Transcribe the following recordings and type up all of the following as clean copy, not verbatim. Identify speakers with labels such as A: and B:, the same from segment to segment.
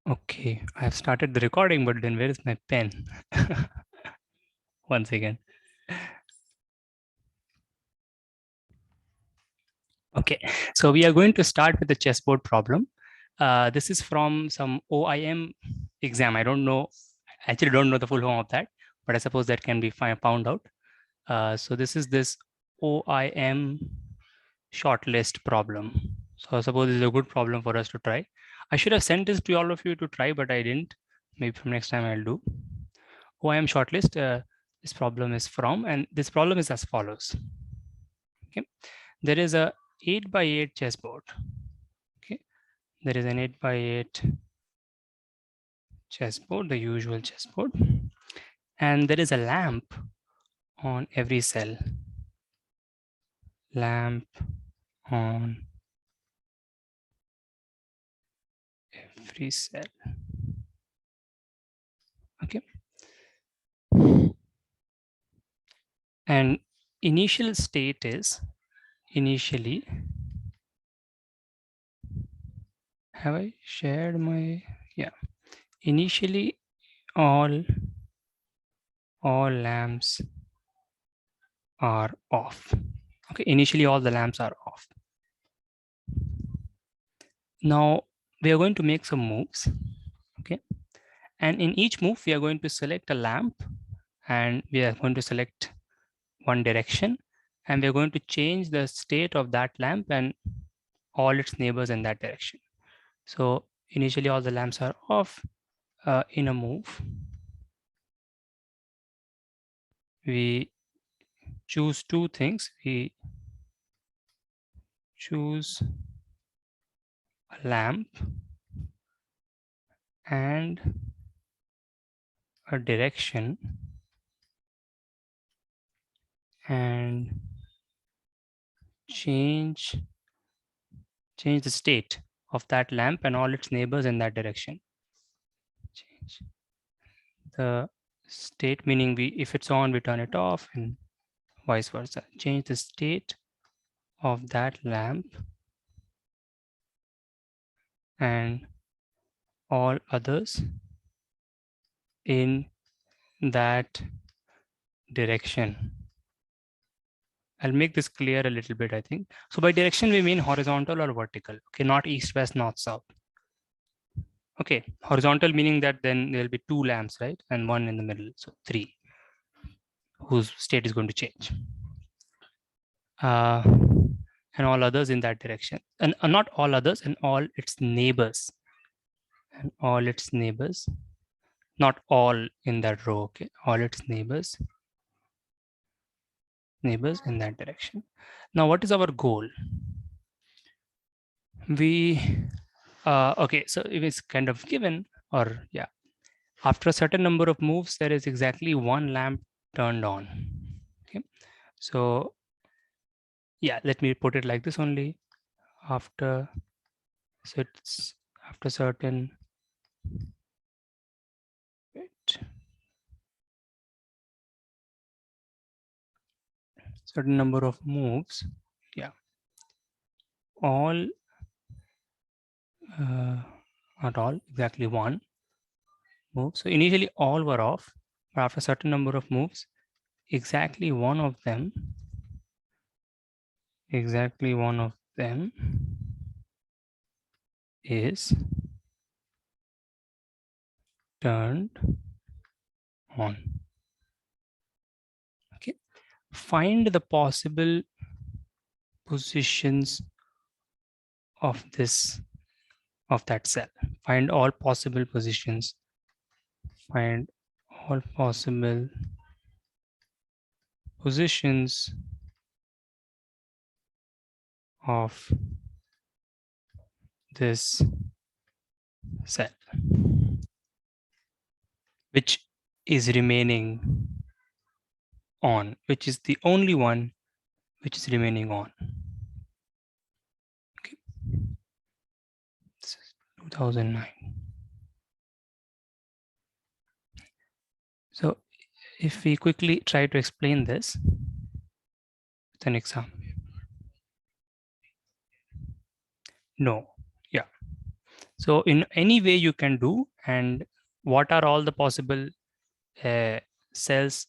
A: Okay, I have started the recording, but then where is my pen? Once again. Okay, so we are going to start with the chessboard problem. This is from some OIM exam. I don't know, actually don't know the full form of that, but I suppose that can be found out. So this is this OIM shortlist problem. So I suppose this is a good problem for us to try. I should have sent this to all of you to try, but I didn't. Maybe from next time I'll do. OIM shortlist, this problem is from, and this problem is as follows. Okay, there is a 8x8 chessboard. Okay, there is an 8x8 chessboard, the usual chessboard, and there is a lamp on every cell. Lamp on every cell. Okay, and initial state is initially. Have I shared my? Yeah. Initially, all lamps are off. Okay, initially all the lamps are off. Now we are going to make some moves. Okay, and in each move we are going to select a lamp, and we are going to select one direction, and we are going to change the state of that lamp and all its neighbors in that direction. So initially all the lamps are off. In a move, we choose two things. We choose a lamp and a direction, and change the state of that lamp and all its neighbors in that direction. Change the state, meaning if it's on, we turn it off, and vice versa. Change the state of that lamp and all others in that direction. I'll make this clear a little bit, I think. So by direction, we mean horizontal or vertical. Okay, not east, west, north, south. Okay, horizontal meaning that then there'll be two lamps, right? And one in the middle, so three, whose state is going to change. And all others in that direction. And not all others, and all its neighbors. And all its neighbors. Not all in that row, okay? All its neighbors in that direction. Now, what is our goal? Okay, so if it's kind of given, or yeah, after a certain number of moves, there is exactly one lamp turned on. Okay, so yeah, let me put it like this only. After certain certain number of moves, yeah, all not all, exactly one move. So initially all were off, but after a certain number of moves, exactly one of them is turned on. Okay, find the possible positions of that cell. Find all possible positions. Find all possible positions of this cell, which is remaining on, which is the only one which is remaining on. Okay, this is 2009. So if we quickly try to explain this with an example. No, yeah. So in any way you can do, and what are all the possible cells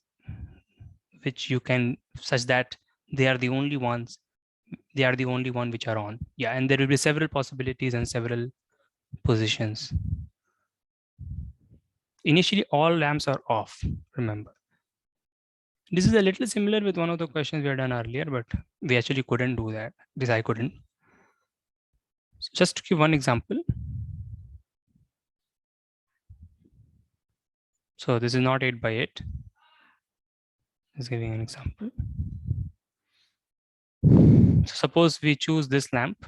A: which you can, such that they are the only ones, they are the only one which are on. Yeah, and there will be several possibilities and several positions. Initially, all lamps are off, remember. This is a little similar with one of the questions we had done earlier, but we actually couldn't do that. This I couldn't. So just to give one example. So this is not 8 by 8. Just giving an example. So suppose we choose this lamp,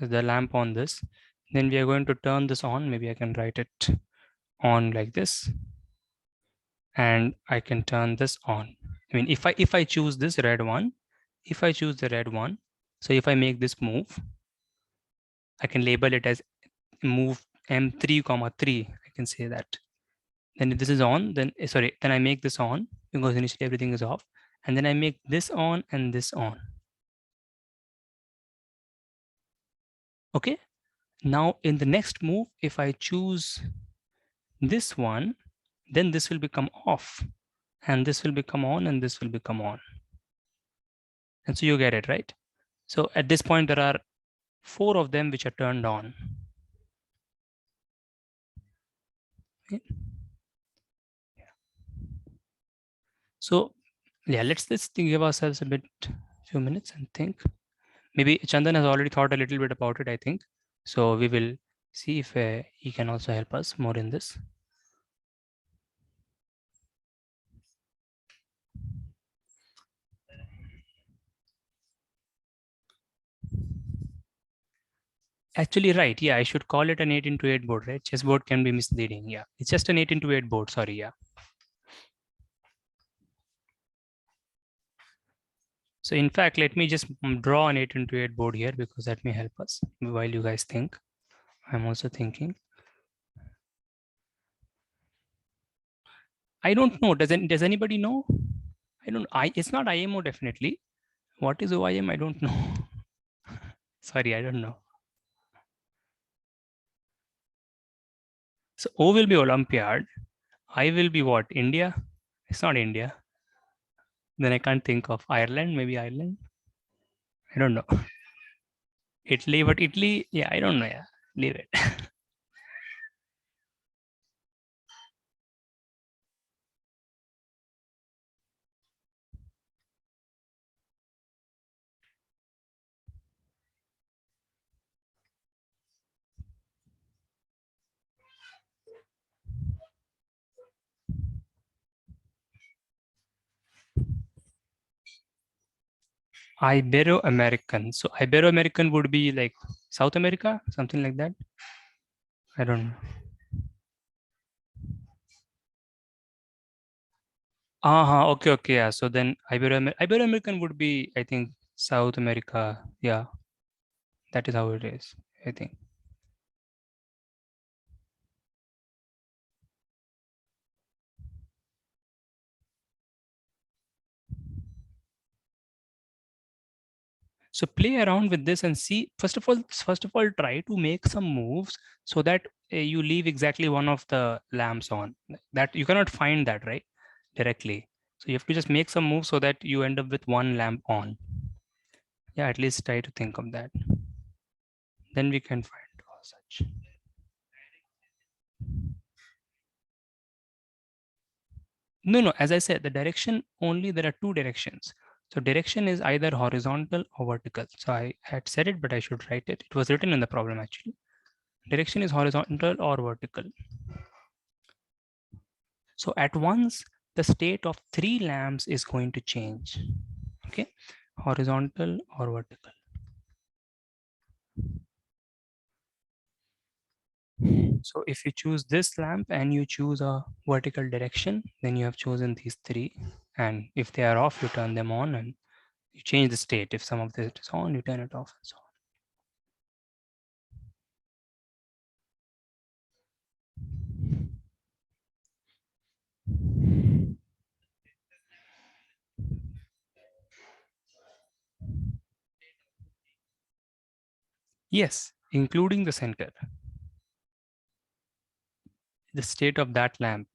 A: the lamp on this, then we are going to turn this on. Maybe I can write it on like this, and I can turn this on. I mean, if I choose this red one, if I choose the red one, so if I make this move, I can label it as move M3, 3. I can say that. Then if this is on, then sorry, then I make this on because initially everything is off, and then I make this on and this on. Okay. Now in the next move, if I choose this one, then this will become off, and this will become on, and this will become on. And so you get it, right? So at this point, there are 4 of them which are turned on. Okay. So yeah, let's give ourselves a few minutes and think. Maybe Chandan has already thought a little bit about it, I think. So we will see if he can also help us more in this. Actually, right. Yeah, I should call it an 8 into 8 board, right? Chessboard can be misleading. Yeah, it's just an 8 into 8 board. Sorry. Yeah. So in fact, let me just draw an 8 into 8 board here because that may help us while you guys think. I'm also thinking. I don't know. Does anybody know? It's not IMO definitely. What is OIM? I don't know. Sorry, I don't know. So O will be Olympiad. I will be what? India? It's not India. Then I can't think of Ireland. Maybe Ireland. I don't know. Italy, but Italy, yeah, I don't know. Yeah, leave it. Iberoamerican. So Iberoamerican would be like South America, something like that. I don't know. Okay, okay, yeah. So then Iberoamerican would be, I think, South America. Yeah, that is how it is, I think. So play around with this and see. First of all, try to make some moves so that you leave exactly one of the lamps on. That you cannot find that right directly. So you have to just make some moves so that you end up with one lamp on. Yeah, at least try to think of that. Then we can find all such. No, as I said, the direction only, there are 2 directions. So direction is either horizontal or vertical. So I had said it, but I should write it. It was written in the problem actually. Direction is horizontal or vertical. So at once, the state of 3 lamps is going to change. Okay, horizontal or vertical. So if you choose this lamp and you choose a vertical direction, then you have chosen these 3. And if they are off, you turn them on and you change the state. If some of this is on, you turn it off and so on. Yes, including the center. the state of that lamp.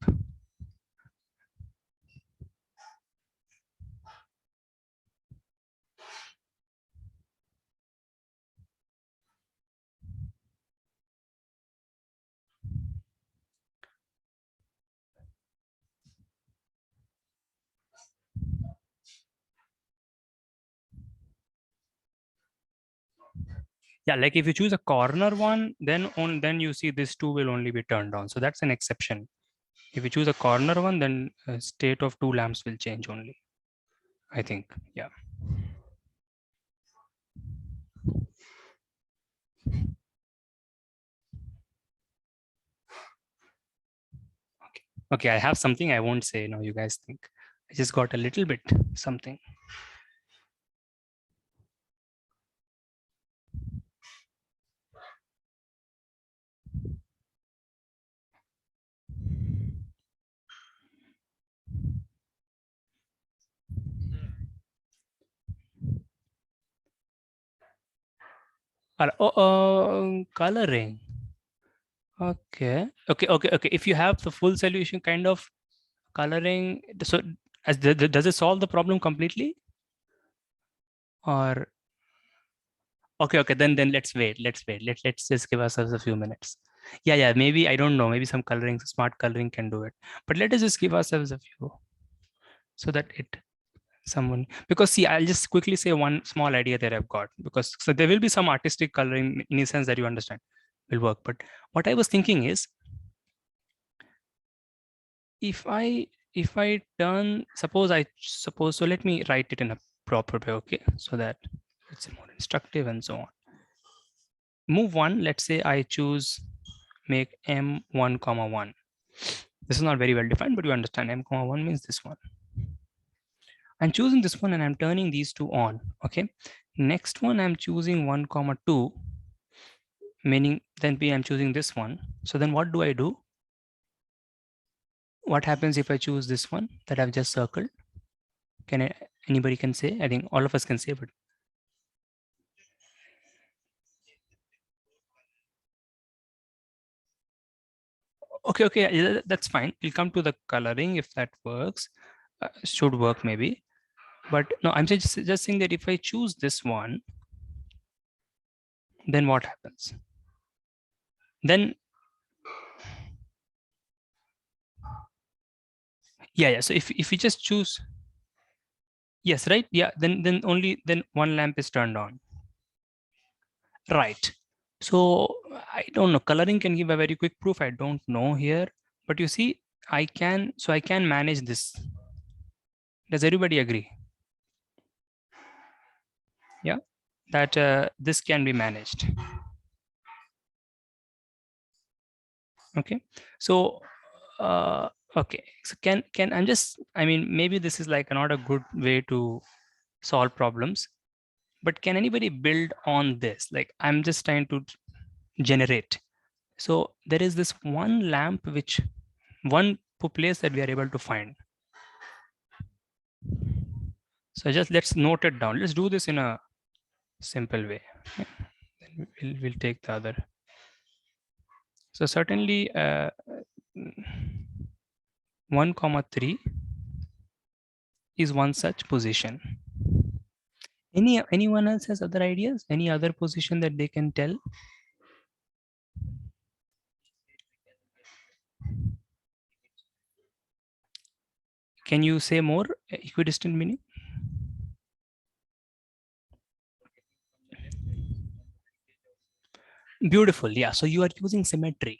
A: Yeah, like if you choose a corner one, then you see this two will only be turned on. So that's an exception. If you choose a corner one, then state of two lamps will change only, I think. Yeah. Okay, I have something I won't say now. You guys think I just got a little bit something. Coloring. Okay. Okay. If you have the full solution, kind of coloring. So, does it solve the problem completely? Or okay. Then let's wait. Let's just give ourselves a few minutes. Yeah. Maybe I don't know. Maybe some coloring, smart coloring can do it. But let us just give ourselves a few, so that someone, because see, I'll just quickly say one small idea that I've got, because so there will be some artistic coloring in a sense that you understand will work. But what I was thinking is, if I turn, suppose, so let me write it in a proper way, okay, so that it's more instructive and so on. Move one, let's say I choose make m 1, 1. This is not very well defined, but you understand m, 1 means this one. I'm choosing this one and I'm turning these two on. Okay. Next one, I'm choosing 1, 2, meaning then I'm choosing this one. So then what do I do? What happens if I choose this one that I've just circled? Anybody can say? I think all of us can say, but okay, that's fine. We'll come to the coloring if that works. Should work maybe. But no, I'm just saying that if I choose this one, then what happens? Then yeah. So if you just choose, yes, right? Yeah, then only then one lamp is turned on. Right. So I don't know. Coloring can give a very quick proof. I don't know here, but you see, I can manage this. Does everybody agree? Yeah, that this can be managed. Okay, so okay, so can I'm just, I mean, maybe this is like not a good way to solve problems, but can anybody build on this? Like I'm just trying to generate. So there is this one lamp, which one place that we are able to find. So just let's note it down. Let's do this in a simple way. Then we'll take the other. So certainly 1, 3 is one such position. Anyone else has other ideas? Any other position that they can tell? Can you say more? Equidistant meaning? Beautiful. Yeah. So you are using symmetry,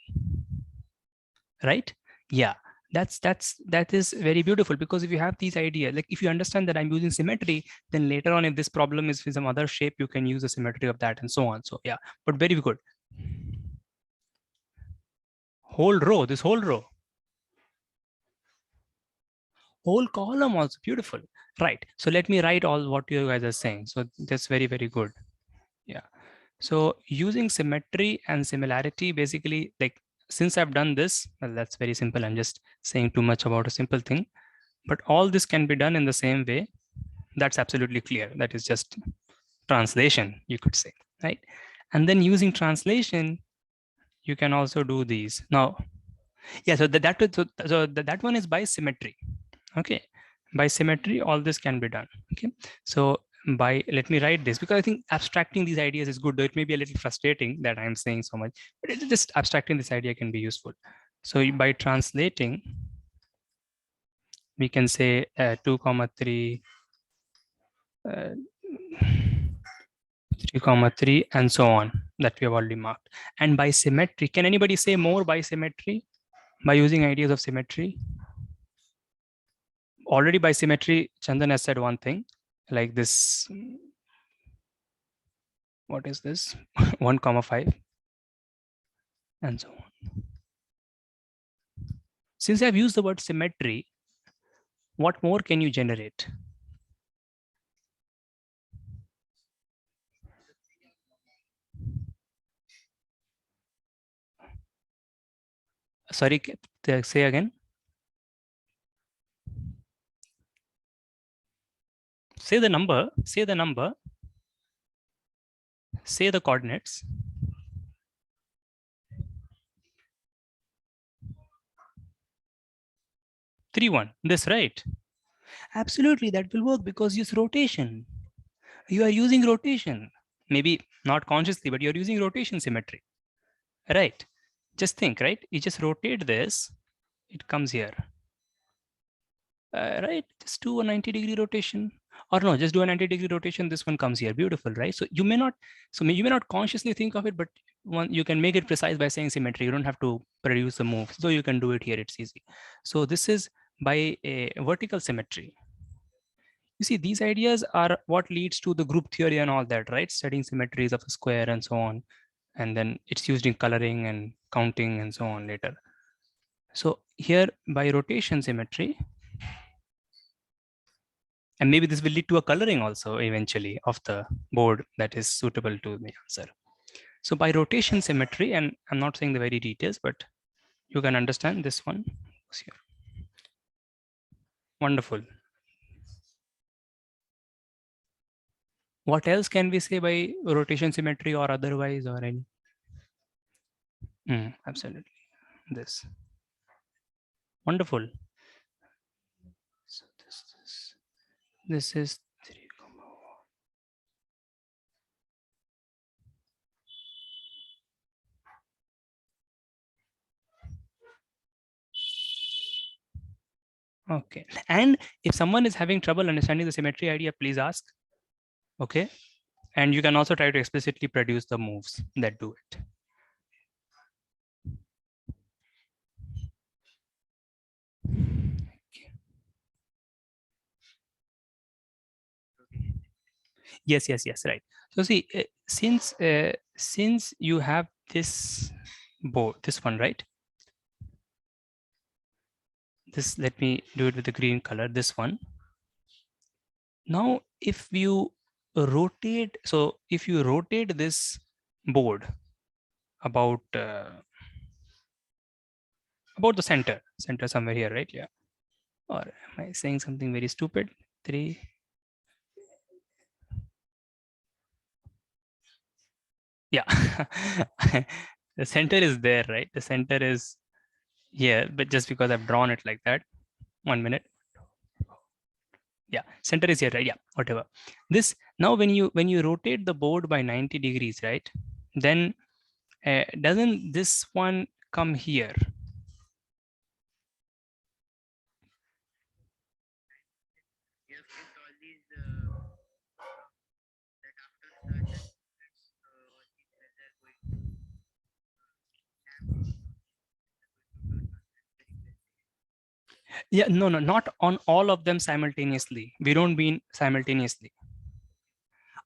A: right? Yeah. That is very beautiful, because if you have these ideas, like if you understand that I'm using symmetry, then later on, if this problem is with some other shape, you can use the symmetry of that and so on. So yeah, but very good. Whole row, this whole row. Whole column also, beautiful. Right. So let me write all what you guys are saying. So that's very, very good. Yeah. So using symmetry and similarity, basically, like since I've done this, well, that's very simple. I'm just saying too much about a simple thing, but all this can be done in the same way. That's absolutely clear. That is just translation, you could say, right? And then using translation, you can also do these. Now, Yeah, so that one is by symmetry. Okay, by symmetry, all this can be done. Okay, so let me write this, because I think abstracting these ideas is good, though it may be a little frustrating that I'm saying so much, but just abstracting this idea can be useful. So by translating, we can say 2, 3, 3, 3, and so on, that we have already marked. And by symmetry, can anybody say more by symmetry, by using ideas of symmetry? Already by symmetry, Chandan has said one thing, like this. What is this? 1, 5, and so on. Since I've used the word symmetry, what more can you generate? Sorry, say again. Say the number, say the number, say the coordinates. 3, 1, this, right? Absolutely, that will work because use rotation. You are using rotation. Maybe not consciously, but you're using rotation symmetry, right? Just think, right? You just rotate this, it comes here. Right, just do a 90-degree rotation, or no, just do a 90-degree rotation, this one comes here, beautiful, right? So you may not consciously think of it, but you can make it precise by saying symmetry. You don't have to produce the move, so you can do it here, it's easy. So this is by a vertical symmetry. You see, these ideas are what leads to the group theory and all that, right? Studying symmetries of a square and so on, and then it's used in coloring and counting and so on later. So here by rotation symmetry, and maybe this will lead to a coloring also eventually of the board that is suitable to the answer. So by rotation symmetry, and I'm not saying the very details, but you can understand this one here. Wonderful. What else can we say by rotation symmetry or otherwise, or any? Absolutely. This. Wonderful. So this is 3, okay. And if someone is having trouble understanding the symmetry idea, please ask. Okay. And you can also try to explicitly produce the moves that do it. Yes, right. So see, since you have this board, this one, right? This, let me do it with the green color, this one. Now, if you rotate, so if you rotate this board about the center somewhere here, right? Yeah. Or am I saying something very stupid? 3. Yeah. The center is there, right? The center is here, but just because I've drawn it like that. 1 minute. Yeah, center is here, right? Yeah, whatever. This, now when you rotate the board by 90 degrees, right? Then doesn't this one come here? Yeah, no, not on all of them simultaneously. We don't mean simultaneously.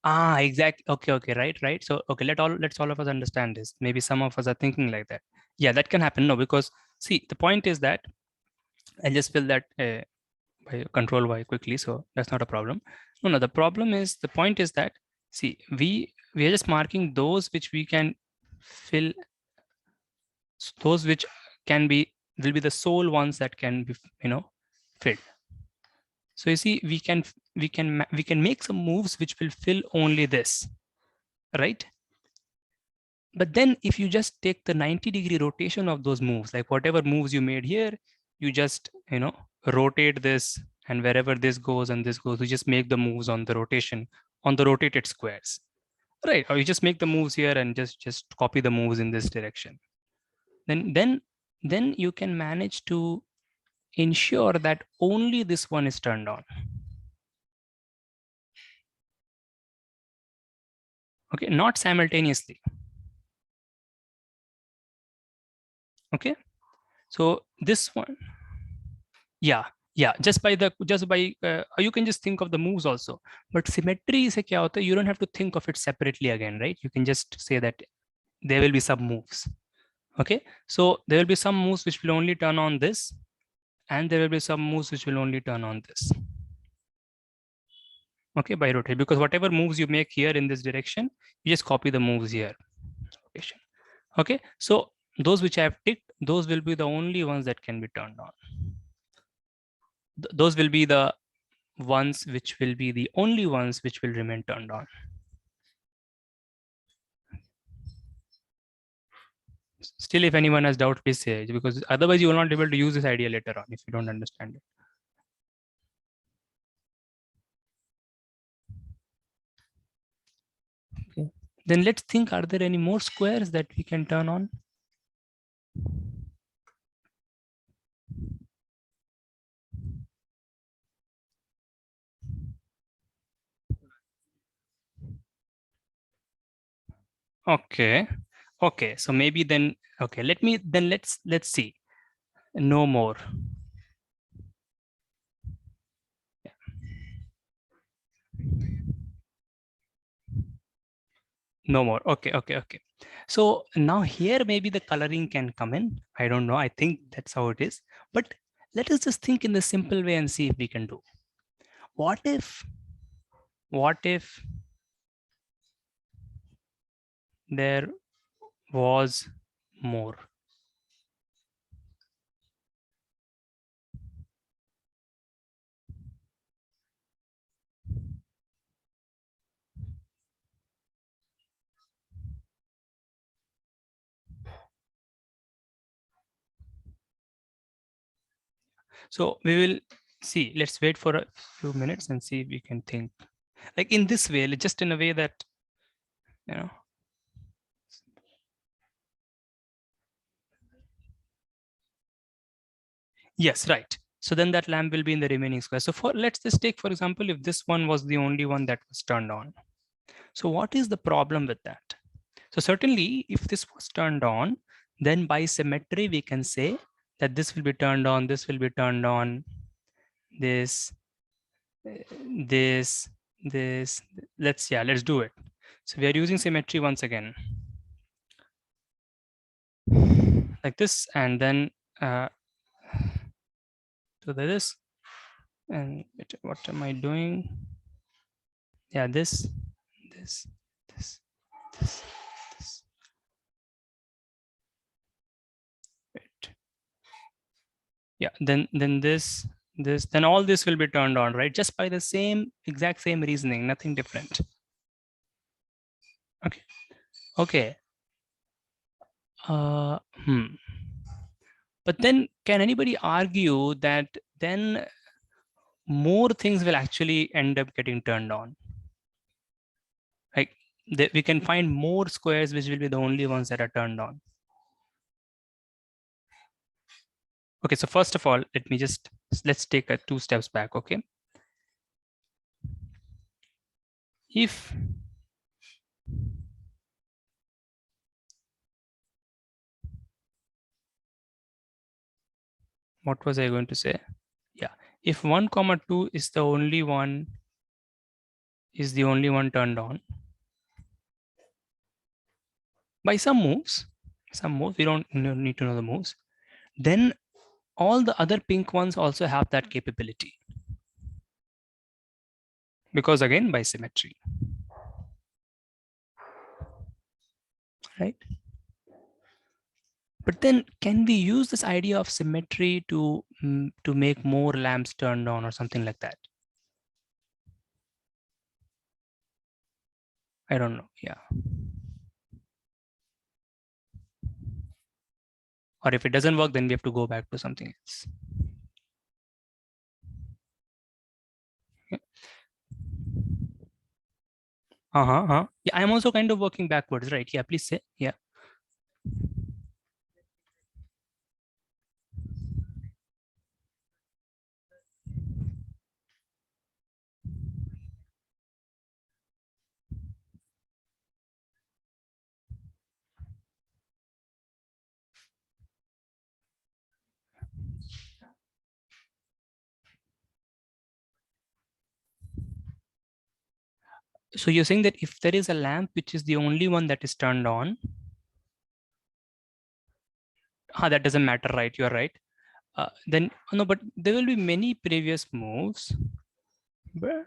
A: Exactly. Okay, right. So okay, let's all of us understand this. Maybe some of us are thinking like that. Yeah, that can happen. No, because see, the point is that I just fill that by control Y quickly, so that's not a problem. No, the problem is, the point is that, see, we are just marking those which we can fill, those which will be the sole ones that can be filled. So you see, we can make some moves which will fill only this, right? But then if you just take the 90-degree rotation of those moves, like whatever moves you made here, you just, rotate this, and wherever this goes and this goes, you just make the moves on the rotation, on the rotated squares, right? Or you just make the moves here and just copy the moves in this direction. Then you can manage to ensure that only this one is turned on. Okay, not simultaneously. Okay, so this one, yeah, just by you can just think of the moves also. But symmetry is kya hota hai, you don't have to think of it separately again, right? You can just say that there will be some moves. Okay, so there will be some moves which will only turn on this, and there will be some moves which will only turn on this. Okay, by rotate, because whatever moves you make here in this direction, you just copy the moves here. Okay, so those which I have ticked, those will be the only ones that can be turned on. Those will be the ones which will be the only ones which will remain turned on. Still, if anyone has doubt, please say, because otherwise you will not be able to use this idea later on if you don't understand it. Okay. Then let's think, are there any more squares that we can turn on? Okay. Okay. So maybe then, okay, let's see. No more. No more. Okay. So now here maybe the coloring can come in. I don't know. I think that's how it is. But let us just think in the simple way and see if we can do. What if there was more? So we will see. Let's wait for a few minutes and see if we can think. Like in this way, just in a way that, Yes, right. So then that lamp will be in the remaining square. So let's just take, for example, if this one was the only one that was turned on. So what is the problem with that? So certainly if this was turned on, then by symmetry, we can say that this will be turned on, this will be turned on, this, let's do it. So we are using symmetry once again. Like this, and then so this, and what am I doing? Yeah, this. Wait. Yeah, then this, then all this will be turned on, right? Just by the exact same reasoning, nothing different. Okay. But then can anybody argue that then more things will actually end up getting turned on? Like we can find more squares which will be the only ones that are turned on. Okay, so first of all, let's take 2 steps back, okay? If what was I going to say? Yeah, if 1, 2 is the only one turned on by some moves, we don't need to know the moves, then all the other pink ones also have that capability, because again by symmetry, right? But then can we use this idea of symmetry to make more lamps turned on or something like that? I don't know. Yeah. Or if it doesn't work, then we have to go back to something else. Yeah, I'm also kind of working backwards, right? Yeah, please say. Yeah. So you're saying that if there is a lamp which is the only one that is turned on, that doesn't matter, right? You're right. Then no, but there will be many previous moves. But,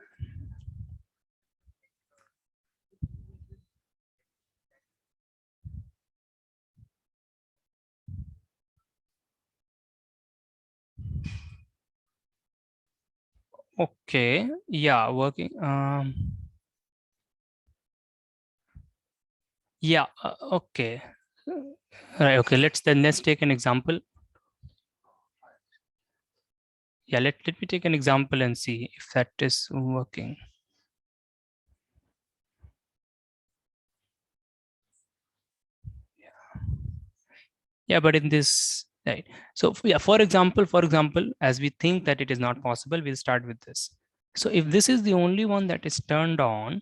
A: okay, yeah, working. Yeah, okay. Right, okay. Let's take an example. Yeah, let me take an example and see if that is working. Yeah, but in this, right. So yeah, for example, as we think that it is not possible, we'll start with this. So if this is the only one that is turned on,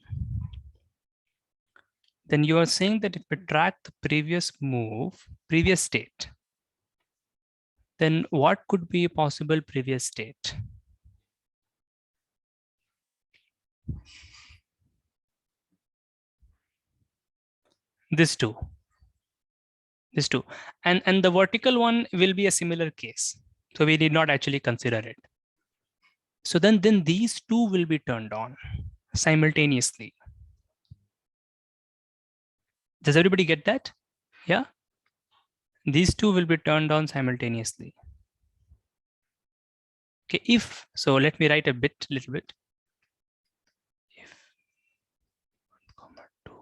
A: then you are saying that if we track the previous move, previous state, then what could be a possible previous state? This two, this two. And the vertical one will be a similar case. So we did not actually consider it. So then these two will be turned on simultaneously. Does everybody get that? Yeah. These two will be turned on simultaneously. Okay, if so, let me write little bit. If 1, 2.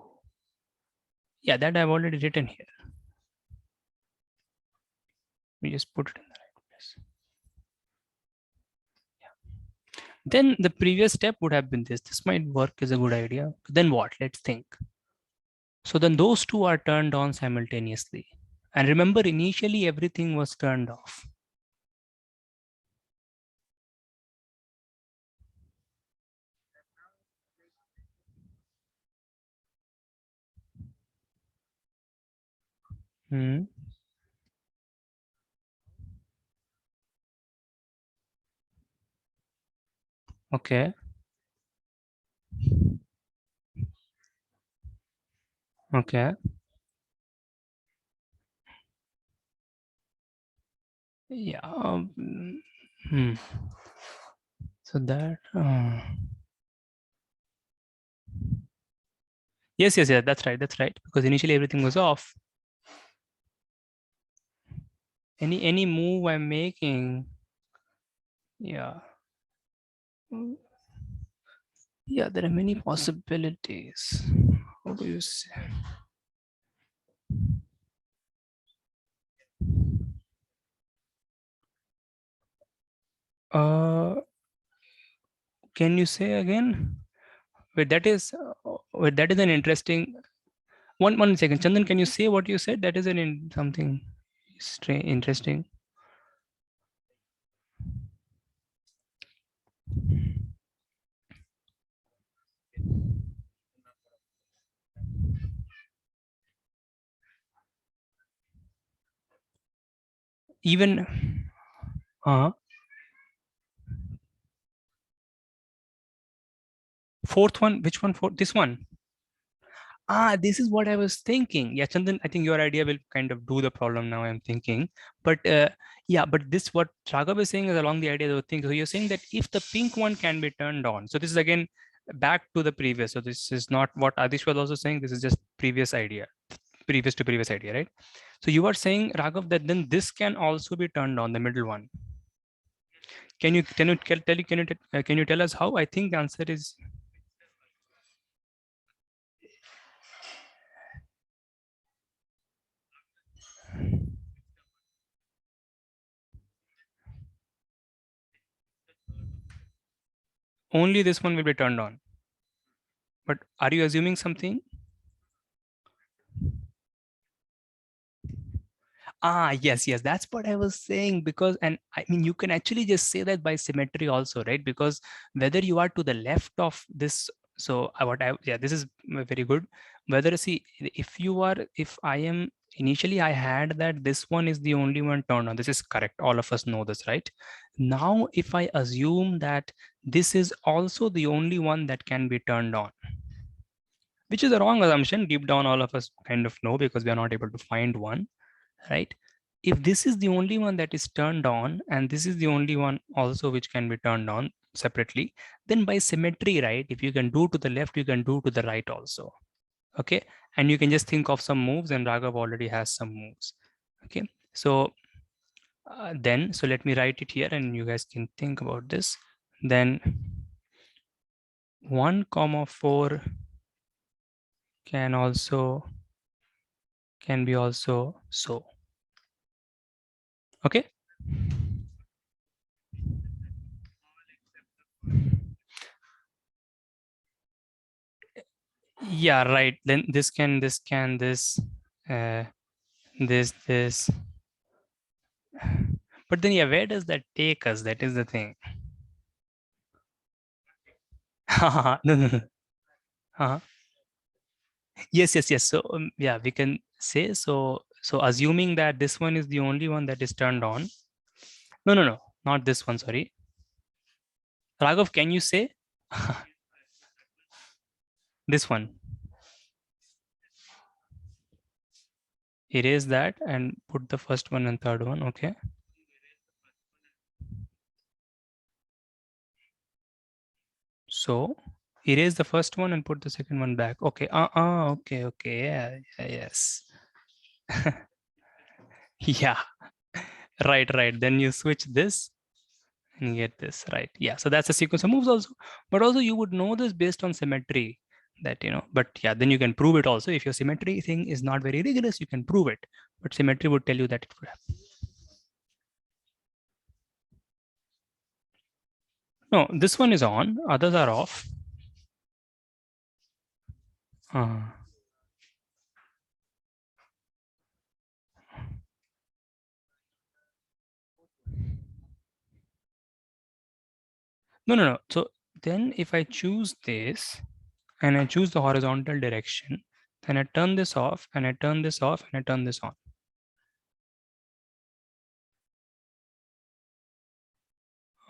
A: Yeah, that I've already written here. We just put it in the right place. Yeah. Then the previous step would have been this. This might work as a good idea. Then what? Let's think. So then those two are turned on simultaneously. And remember, initially everything was turned off. Hmm. Okay. Okay. Yeah. Hmm. So that. Yes, yes, yes. That's right. That's right. Because initially everything was off. Any move I'm making. Yeah. Mm, yeah, there are many possibilities. How do you say? Uh, can you say again? Wait, that is an interesting. One second, Chandan. Can you say what you said? That is something strange, interesting. Even fourth one. Which one? This one. This is what I was thinking. Yeah, Chandan, I think your idea will kind of do the problem now. I'm thinking, but yeah, but this what Raghav is saying is along the idea of the thing. So you're saying that if the pink one can be turned on, so this is again back to the previous. So this is not what Adish was also saying. This is just previous idea, previous to previous idea, right? So you are saying, Raghav, that then this can also be turned on, the middle one. Can you tell us how? I think the answer is only this one will be turned on. But are you assuming something? Yes, that's what I was saying. Because, and I mean, you can actually just say that by symmetry also, right? Because whether you are to the left of this, so yeah, this is very good. Whether, see, if I am, initially I had that this one is the only one turned on. This is correct. All of us know this, right? Now, if I assume that this is also the only one that can be turned on, which is a wrong assumption, deep down, all of us kind of know because we are not able to find one, right? If this is the only one that is turned on and this is the only one also which can be turned on separately, then by symmetry, right, if you can do to the left, you can do to the right also. Okay, and you can just think of some moves, and Raghav already has some moves. Okay, so so let me write it here and you guys can think about this. Then 1, 4 can be also so. Okay. Yeah, right. Then this uh, this. But then, yeah, where does that take us? That is the thing. No. Uh-huh. Yes. So, yeah, we can say so. So, assuming that this one is the only one that is turned on. No, not this one. Sorry, Raghav, can you say this one? Erase that and put the first one and third one. Okay. So, erase the first one and put the second one back. Okay. Okay. Yeah. Yes. Yeah. Right. Then you switch this and get this, right? Yeah, so that's a sequence of moves also. But also you would know this based on symmetry, that, but yeah, then you can prove it also. If your symmetry thing is not very rigorous, you can prove it, but symmetry would tell you that it would happen. No, this one is on, others are off. No. So then if I choose this and I choose the horizontal direction, then I turn this off and I turn this off and I turn this on.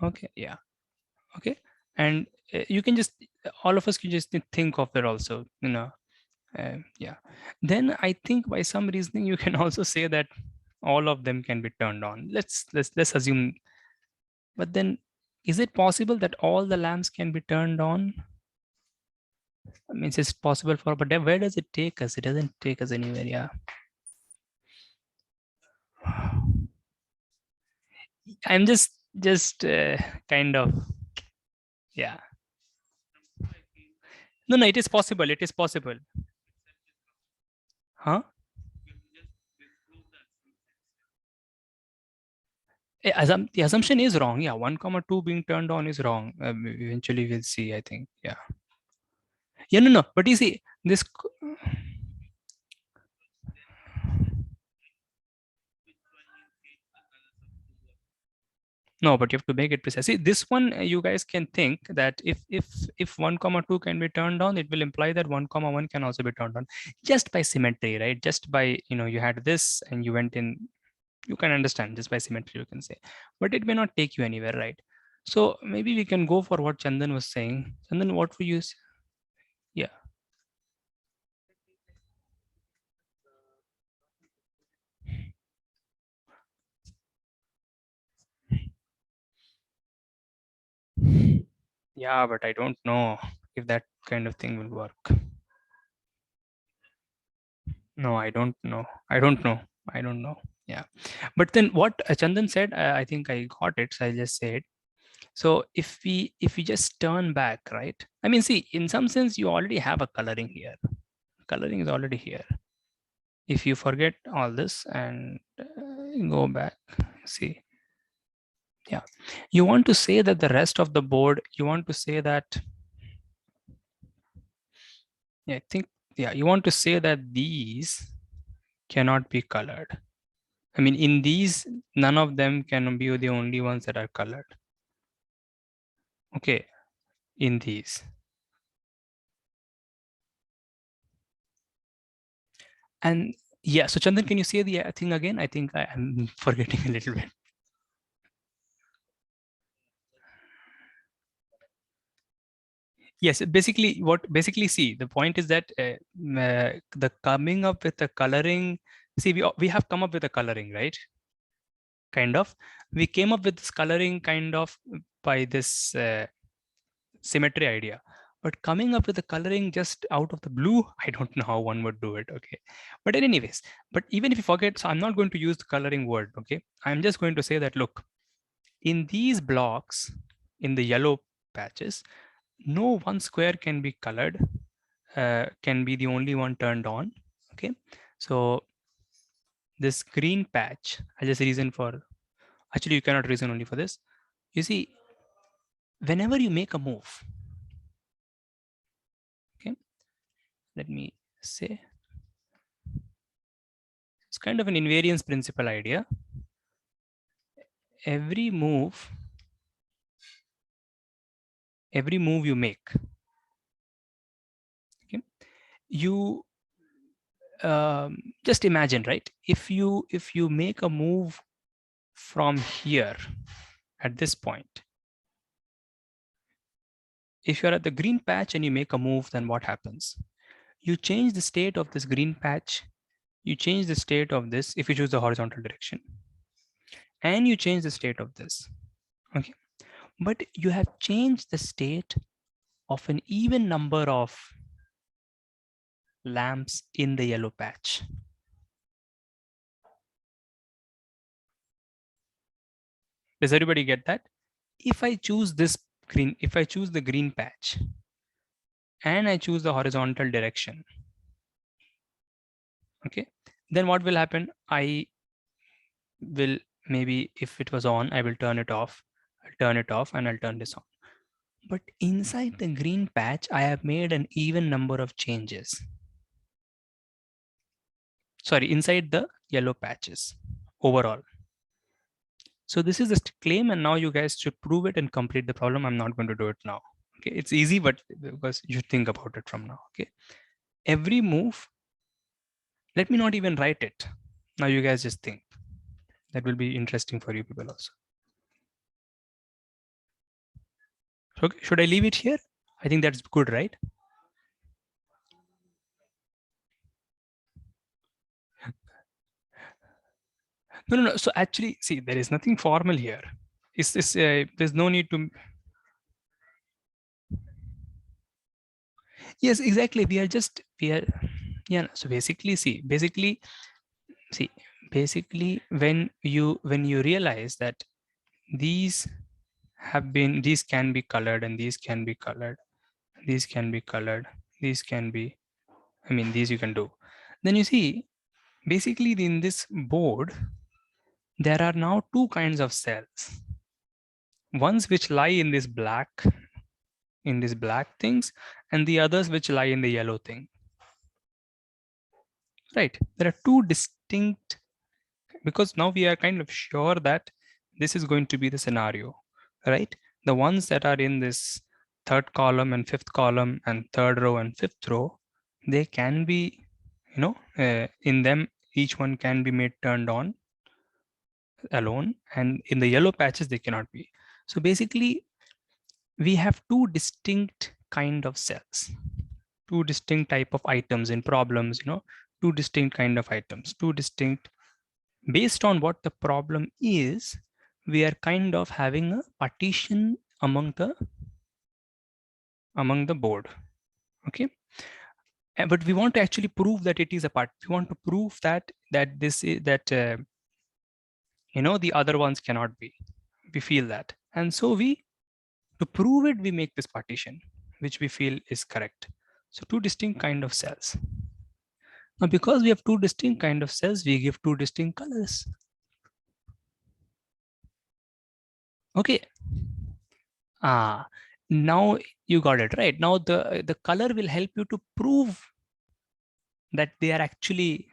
A: Okay, yeah. Okay. And you can just, all of us can just think of it also, yeah. Then I think by some reasoning you can also say that all of them can be turned on. Let's assume. But then, is it possible that all the lamps can be turned on? I mean, it's possible for, but then where does it take us? It doesn't take us anywhere. Yeah. I'm just kind of, yeah. No. It is possible. It is possible. Huh? The assumption is wrong. Yeah, 1, 2 being turned on is wrong. Eventually, we'll see. I think. Yeah. Yeah. No. But you see, this. No, but you have to make it precise. See, this one, you guys can think that if 1, 2 can be turned on, it will imply that 1, 1 can also be turned on, just by symmetry, right? Just by, you had this and you went in, you can understand just by symmetry, you can say, but it may not take you anywhere, right? So maybe we can go for what Chandan was saying. Chandan, what we use? Yeah. Yeah, but I don't know if that kind of thing will work. No, I don't know. I don't know. I don't know. Yeah. But then what Chandan said, I think I got it. So I just said, so if we just turn back, right? I mean, see, in some sense, you already have a coloring here. Coloring is already here. If you forget all this and go back, see, Yeah, you want to say that the rest of the board, you want to say that, yeah, I think, yeah, you want to say that these cannot be colored. I mean, in these, none of them can be the only ones that are colored. Okay, in these. And yeah, so Chandan, can you say the thing again? I think I am forgetting a little bit. Yes, basically see, the point is that the coming up with the coloring, see, we have come up with a coloring, right? Kind of. We came up with this coloring kind of by this symmetry idea. But coming up with the coloring just out of the blue, I don't know how one would do it. Okay. But anyways, but even if you forget, so I'm not going to use the coloring word. Okay. I'm just going to say that, look, in these blocks, in the yellow patches, no one square can be colored, can be the only one turned on. Okay. So this green patch, I just reason for, actually, you cannot reason only for this. You see, whenever you make a move, okay, let me say, it's kind of an invariance principle idea. Every move you make, okay, you just imagine, right? If you make a move from here at this point, if you're at the green patch and you make a move, then what happens? You change the state of this green patch, you change the state of this if you choose the horizontal direction, and you change the state of this. Okay, but you have changed the state of an even number of lamps in the yellow patch. Does everybody get that? If I choose this green, if I choose the green patch and I choose the horizontal direction, okay, then what will happen? I will, maybe if it was on, I will turn it off. I'll turn it off and I'll turn this on. But inside the green patch, I have made an even number of changes. Sorry, inside the yellow patches overall. So this is a claim, and now you guys should prove it and complete the problem. I'm not going to do it now. Okay, it's easy, but because you should think about it from now. Okay, every move, let me not even write it. Now you guys just think. That will be interesting for you people also. Okay, should I leave it here? I think that's good, right? No. So actually, see, there is nothing formal here. Is this? There's no need to. Yes, exactly. We are. Yeah. So basically, basically, when you realize that these these can be colored and these can be colored, these can be colored, these can be, I mean, these you can do. Then you see, basically in this board, there are now two kinds of cells. Ones which lie in these black things, and the others which lie in the yellow thing. Right? There are two distinct, because now we are kind of sure that this is going to be the scenario, right? The ones that are in this third column and fifth column and third row and fifth row, they can be, in them, each one can be made turned on alone, and in the yellow patches, they cannot be. So basically, we have two distinct kind of cells, two distinct type of items in problems, two distinct kind of items, two distinct, based on what the problem is, we are kind of having a partition among the board. Okay, but we want to actually prove that it is a part. We want to prove that this is that the other ones cannot be. We feel that, and so to prove it, we make this partition, which we feel is correct. So two distinct kind of cells. Now, because we have two distinct kind of cells, we give two distinct colors. Okay. Now you got it right. Now the color will help you to prove that they are actually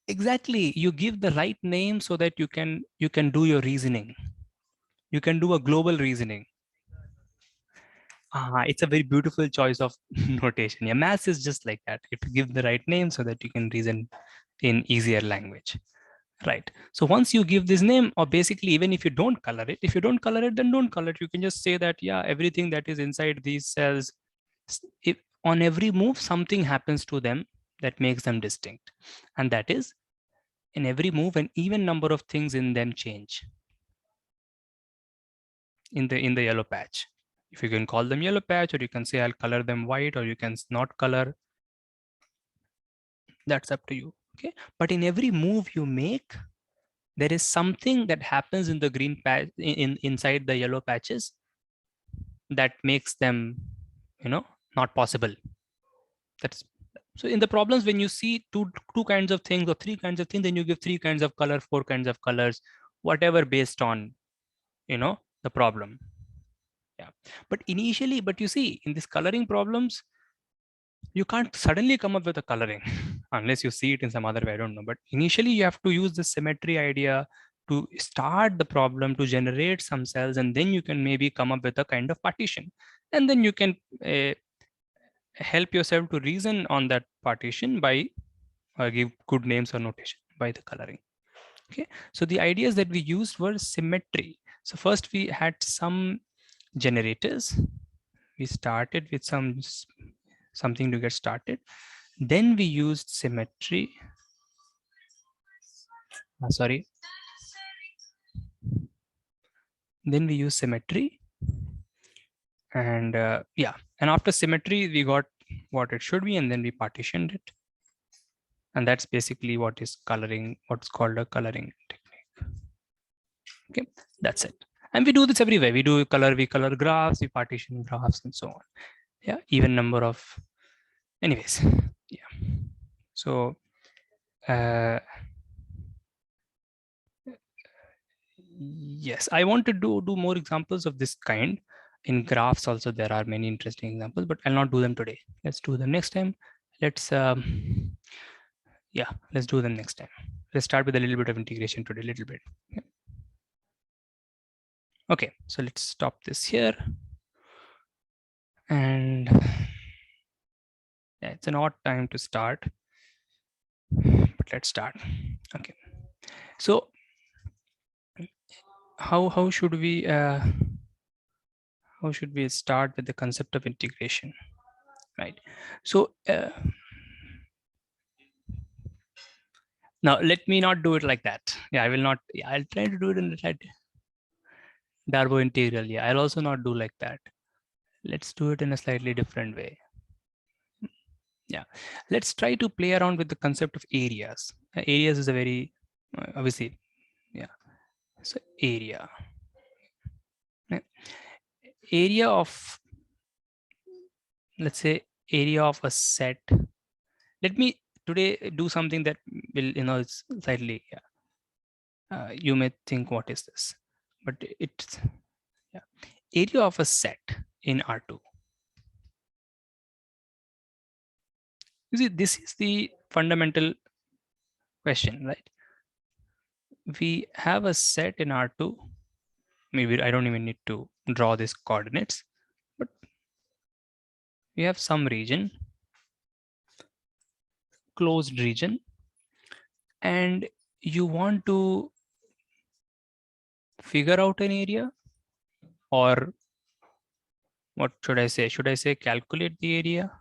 A: exactly. You give the right name so that you can do your reasoning. You can do a global reasoning. It's a very beautiful choice of notation. Yeah, maths is just like that. If you give the right name so that you can reason in easier language. Right. So once you give this name, or basically, even if you don't color it, if you don't color it, then don't color it. You can just say that, yeah, everything that is inside these cells, if on every move, something happens to them that makes them distinct. And that is in every move, an even number of things in them change in the yellow patch. If you can call them yellow patch, or you can say I'll color them white, or you can not color, that's up to you. Okay. But in every move you make, there is something that happens in the green patch inside the yellow patches that makes them, not possible. That's so in the problems, when you see two kinds of things or three kinds of things, then you give three kinds of color, four kinds of colors, whatever, based on the problem. Yeah. But you see, in these coloring problems, you can't suddenly come up with a coloring unless you see it in some other way. I don't know. But initially, you have to use the symmetry idea to start the problem, to generate some cells, and then you can maybe come up with a kind of partition. And then you can help yourself to reason on that partition by give good names or notation by the coloring. Okay. So the ideas that we used were symmetry. So first we had some generators. We started with something to get started. Then we used symmetry. Sorry. Then we used symmetry. And yeah, and after symmetry, we got what it should be, and then we partitioned it. And that's basically what is coloring, what's called a coloring technique. Okay, that's it. And we do this everywhere. We color graphs, we partition graphs, and so on. Yeah, even number of, anyways. Yeah. So yes, I want to do more examples of this kind. In graphs also, there are many interesting examples, but I'll not do them today. Let's do them next time. Let's yeah, let's do them next time. Let's start with a little bit of integration today, a little bit. Yeah. Okay, so let's stop this here. And yeah, it's an odd time to start, but let's start. Okay, so how should we start with the concept of integration, right? So now let me not do it like that. Yeah, I will not. Yeah, I'll try to do it in the Darboux integral. Yeah, I'll also not do like that. Let's do it in a slightly different way. Yeah, let's try to play around with the concept of areas. Areas is a very obviously, yeah. So area, area of, let's say, area of a set. Let me today do something that will, it's slightly, yeah. You may think, what is this? But it's, yeah, area of a set in R2. You see, this is the fundamental question, right? We have a set in R2. Maybe I don't even need to draw these coordinates, but we have some region, closed region, and you want to figure out an area, or what should I say? Should I say calculate the area?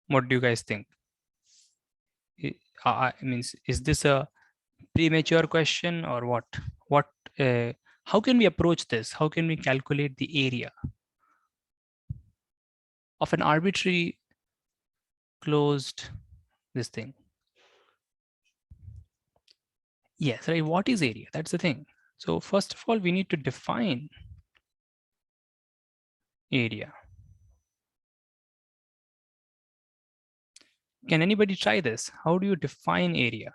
A: What do you guys think? I mean, is this a premature question or what? What? How can we approach this? How can we calculate the area of an arbitrary closed this thing? Yes, right. What is area? That's the thing. So first of all, we need to define area. Can anybody try this? How do you define area?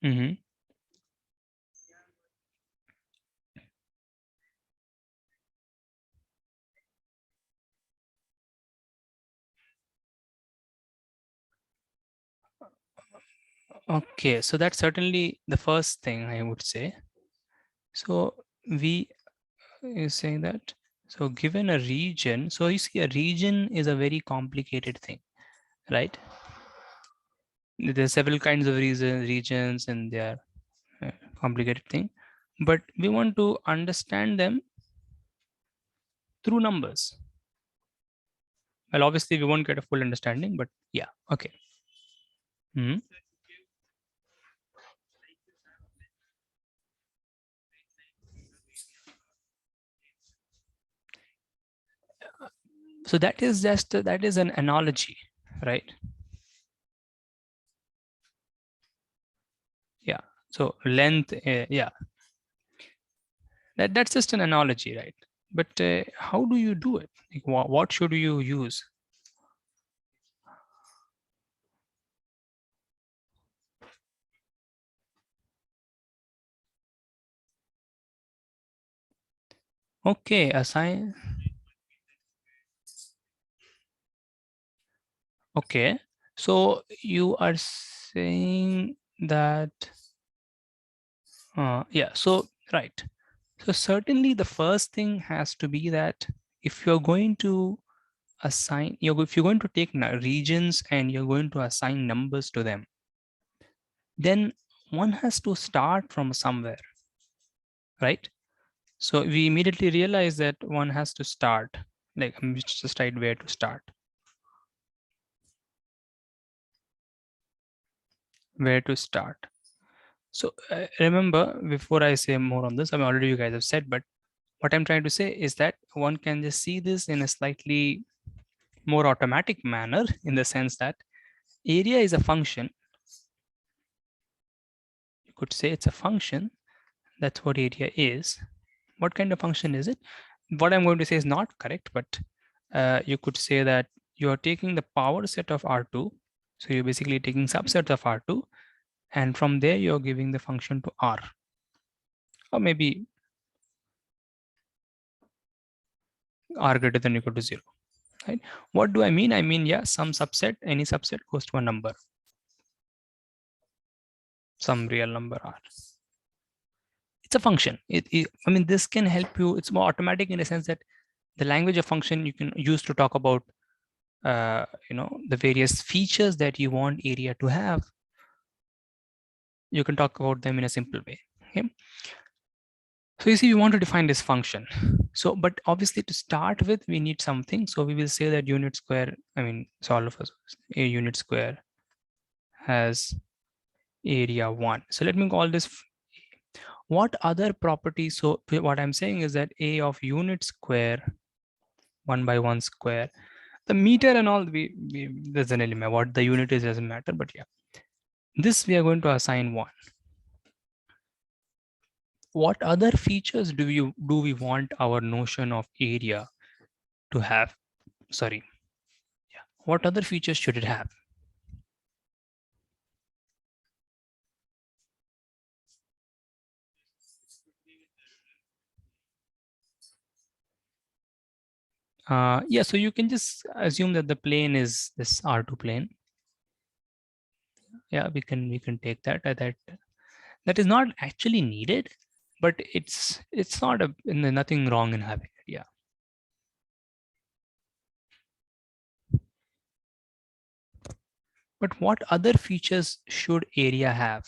A: Mm-hmm. Okay, so that's certainly the first thing I would say. So we is saying that, so given a region, so you see a region is a very complicated thing, right? There are several kinds of regions and they are complicated thing, but we want to understand them through numbers. Well, obviously we won't get a full understanding, but yeah, okay. Mhm. So that is just that is an analogy, right? Yeah. So length, yeah, that's just an analogy, right? But how do you do it? Like, what should you use? Okay, assign. Okay, so you are saying that, yeah, so right. So certainly the first thing has to be that if you're going to assign, if you're going to take regions and you're going to assign numbers to them, then one has to start from somewhere, right? So we immediately realize that one has to start, like just right where to start, where to start. So remember, before I say more on this, I mean, already you guys have said, but what I'm trying to say is that one can just see this in a slightly more automatic manner in the sense that area is a function. You could say it's a function. That's what area is. What kind of function is it? What I'm going to say is not correct, but you could say that you are taking the power set of R2. So you're basically taking subsets of R2, and from there you're giving the function to R, or maybe R greater than or equal to 0. Right? What do I mean? I mean, yeah, some subset, any subset goes to a number, some real number R. It's a function. I mean, this can help you. It's more automatic in the sense that the language of function you can use to talk about, the various features that you want area to have. You can talk about them in a simple way. Okay. So you see, we want to define this function. So, but obviously to start with, we need something. So we will say that unit square, I mean, so all of us, a unit square has area 1. So let me call this what other properties. So what I'm saying is that a of unit square 1 by 1 square, the meter and all, we doesn't really matter what the unit is, doesn't matter, but yeah, this we are going to assign 1. What other features do we want our notion of area to have? Sorry, yeah, what other features should it have? Yeah, so you can just assume that the plane is this R2 plane. Yeah, we can take that that is not actually needed, but it's not nothing wrong in having it. Yeah. But what other features should area have?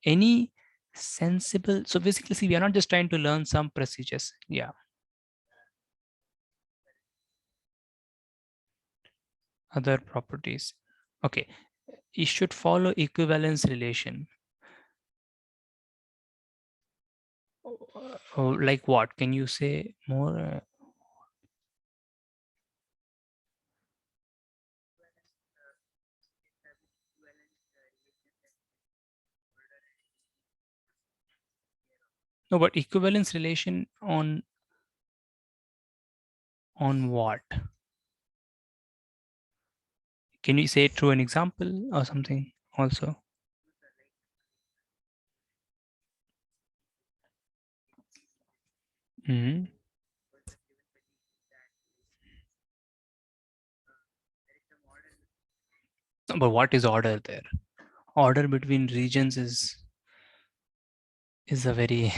A: Any sensible, so basically, see, we are not just trying to learn some procedures. Yeah. Other properties. Okay. It should follow equivalence relation. Oh, like what? Can you say more? No, but equivalence relation on what? Can you say it through an example or something also? Mm-hmm. But what is order there? Order between regions is a very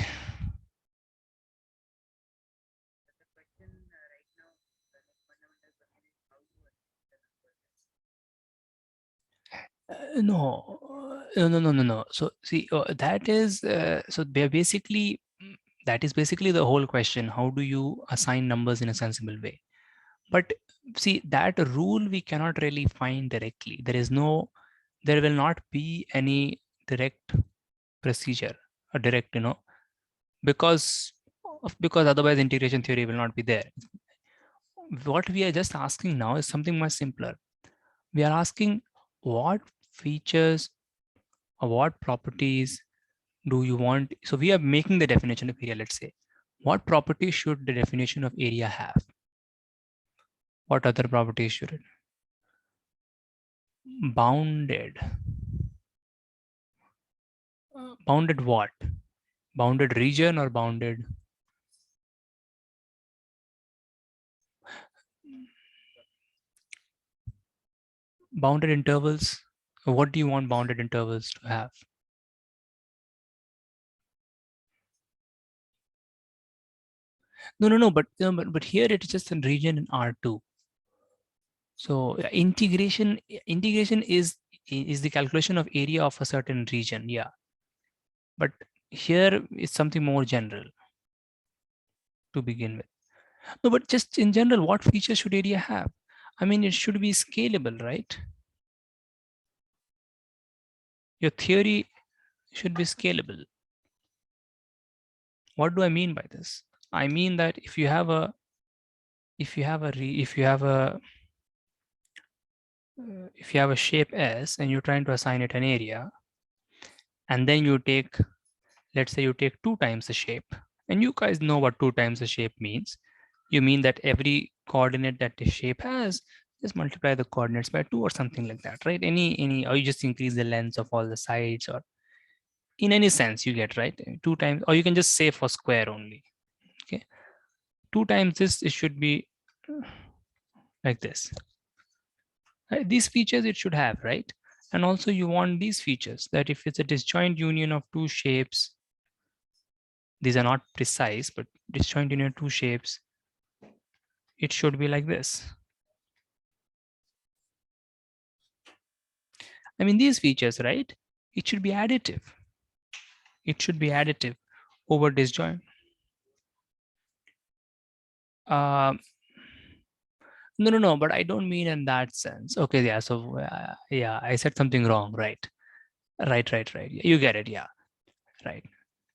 A: no, no. So see, that is so they're basically that is basically the whole question. How do you assign numbers in a sensible way? But see, that rule we cannot really find directly. There will not be any direct procedure or direct, because otherwise integration theory will not be there. What we are just asking now is something much simpler. We are asking what features or what properties do you want? So we are making the definition of area, let's say. What properties should the definition of area have? What other properties should it? Bounded. Bounded what? Bounded region or bounded intervals? What do you want bounded intervals to have? No, but here it's just a region in R2. So integration is the calculation of area of a certain region, yeah. But here is something more general to begin with. No, but just in general, what features should area have? I mean, it should be scalable, right? Your theory should be scalable. What do I mean by this? I mean that if you have a shape S and you're trying to assign it an area, and then let's say you take 2 times the shape, and you guys know what 2 times the shape means. You mean that every coordinate that the shape has, just multiply the coordinates by 2 or something like that, right? Or you just increase the length of all the sides, or in any sense you get, right? 2 times, or you can just say for square only. Okay, 2 times this, it should be like this. These features it should have, right? And also you want these features, that if it's a disjoint union of 2 shapes, these are not precise, but disjoint union of 2 shapes, it should be like this. I mean, these features, right? It should be additive. It should be additive over disjoint. No, but I don't mean in that sense. Okay, yeah. So yeah, I said something wrong, right? Right. You get it, yeah, right.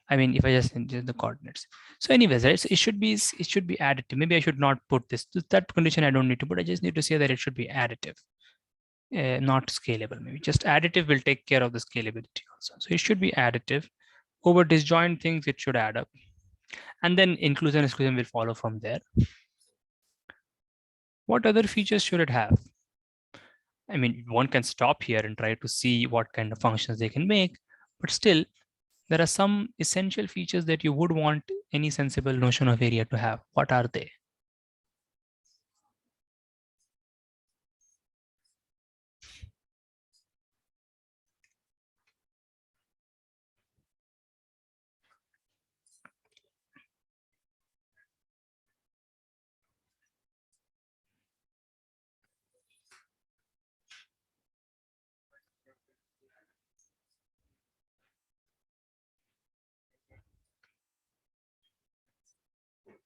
A: I mean, if I just change the coordinates. So anyways, right, so it should be additive. Maybe I should not put this, that condition I don't need to put. I just need to say that it should be additive, not scalable. Maybe just additive will take care of the scalability also. So it should be additive. Over disjoint things, it should add up. And then inclusion and exclusion will follow from there. What other features should it have? I mean, one can stop here and try to see what kind of functions they can make, but still, there are some essential features that you would want any sensible notion of area to have. What are they?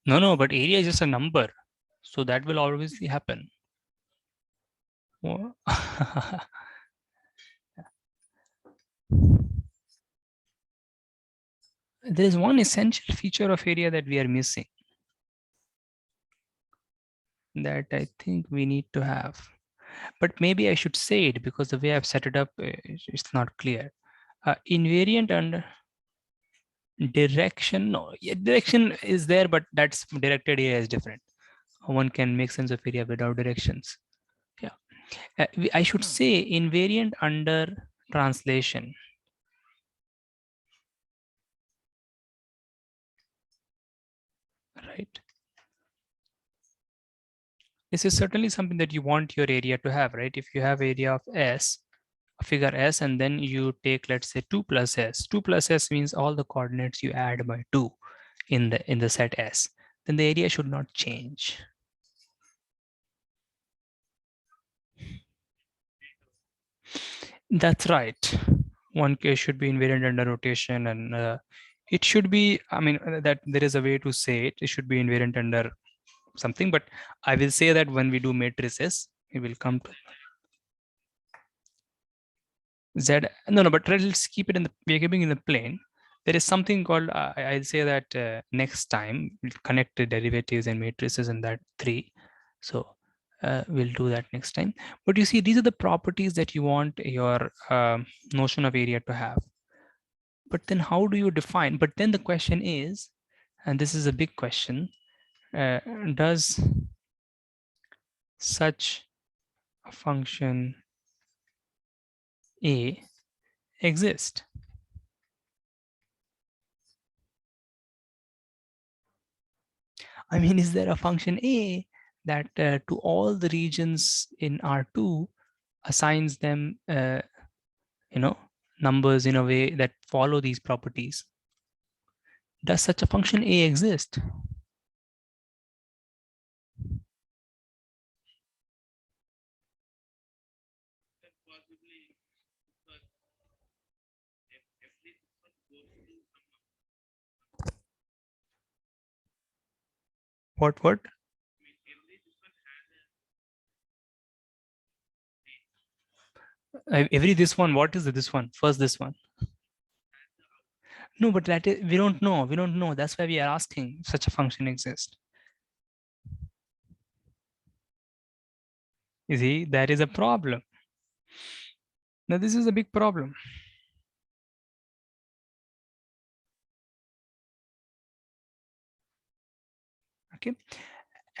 A: No, but area is just a number. So that will obviously happen. There is one essential feature of area that we are missing, that I think we need to have. But maybe I should say it because the way I've set it up, it's not clear. Invariant under direction, no, yeah, direction is there, but that's directed area is different. One can make sense of area without directions. Yeah, I should say invariant under translation. right? This is certainly something that you want your area to have, right? If you have area of S, a figure S, and then you take, let's say 2 plus S. 2 plus S means all the coordinates you add by 2 in the set S. Then the area should not change. That's right. One case should be invariant under rotation, and it should be, I mean, that there is a way to say it. It should be invariant under something, but I will say that when we do matrices, we will come to Z. No, but let's keep it in the, we're keeping in the plane. There is something called, I'll say that next time we'll connect the derivatives and matrices in that 3. So we'll do that next time. But you see, these are the properties that you want your notion of area to have. But then how do you define? But then the question is, and this is a big question, does such a function A exist? I mean, is there a function A that to all the regions in R2 assigns them, numbers in a way that follow these properties? Does such a function A exist? What? Every this one, what is this one? First this one. No, but that is, we don't know. We don't know. That's why we are asking such a function exists. You see, that is a problem. Now, this is a big problem. Okay.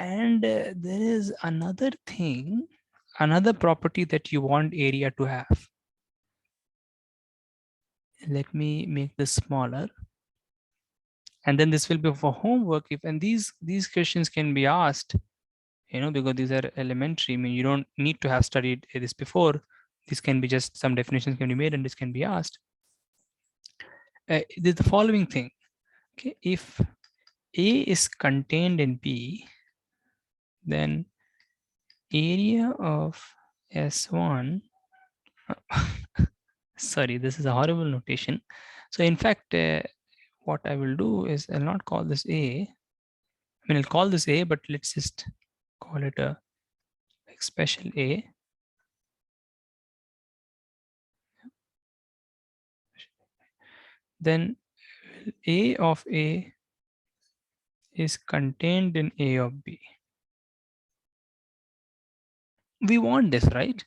A: And there is another thing, another property that you want area to have. Let me make this smaller. And then this will be for homework. If and these questions can be asked, because these are elementary. I mean, you don't need to have studied this before. This can be just some definitions can be made and this can be asked. The following thing. Okay, if A is contained in B, then area of S1, sorry, this is a horrible notation. So in fact, what I will do is I'll not call this A. I mean, I'll call this A, but let's just call it a like special A. Then A of A is contained in A of B. We want this, right?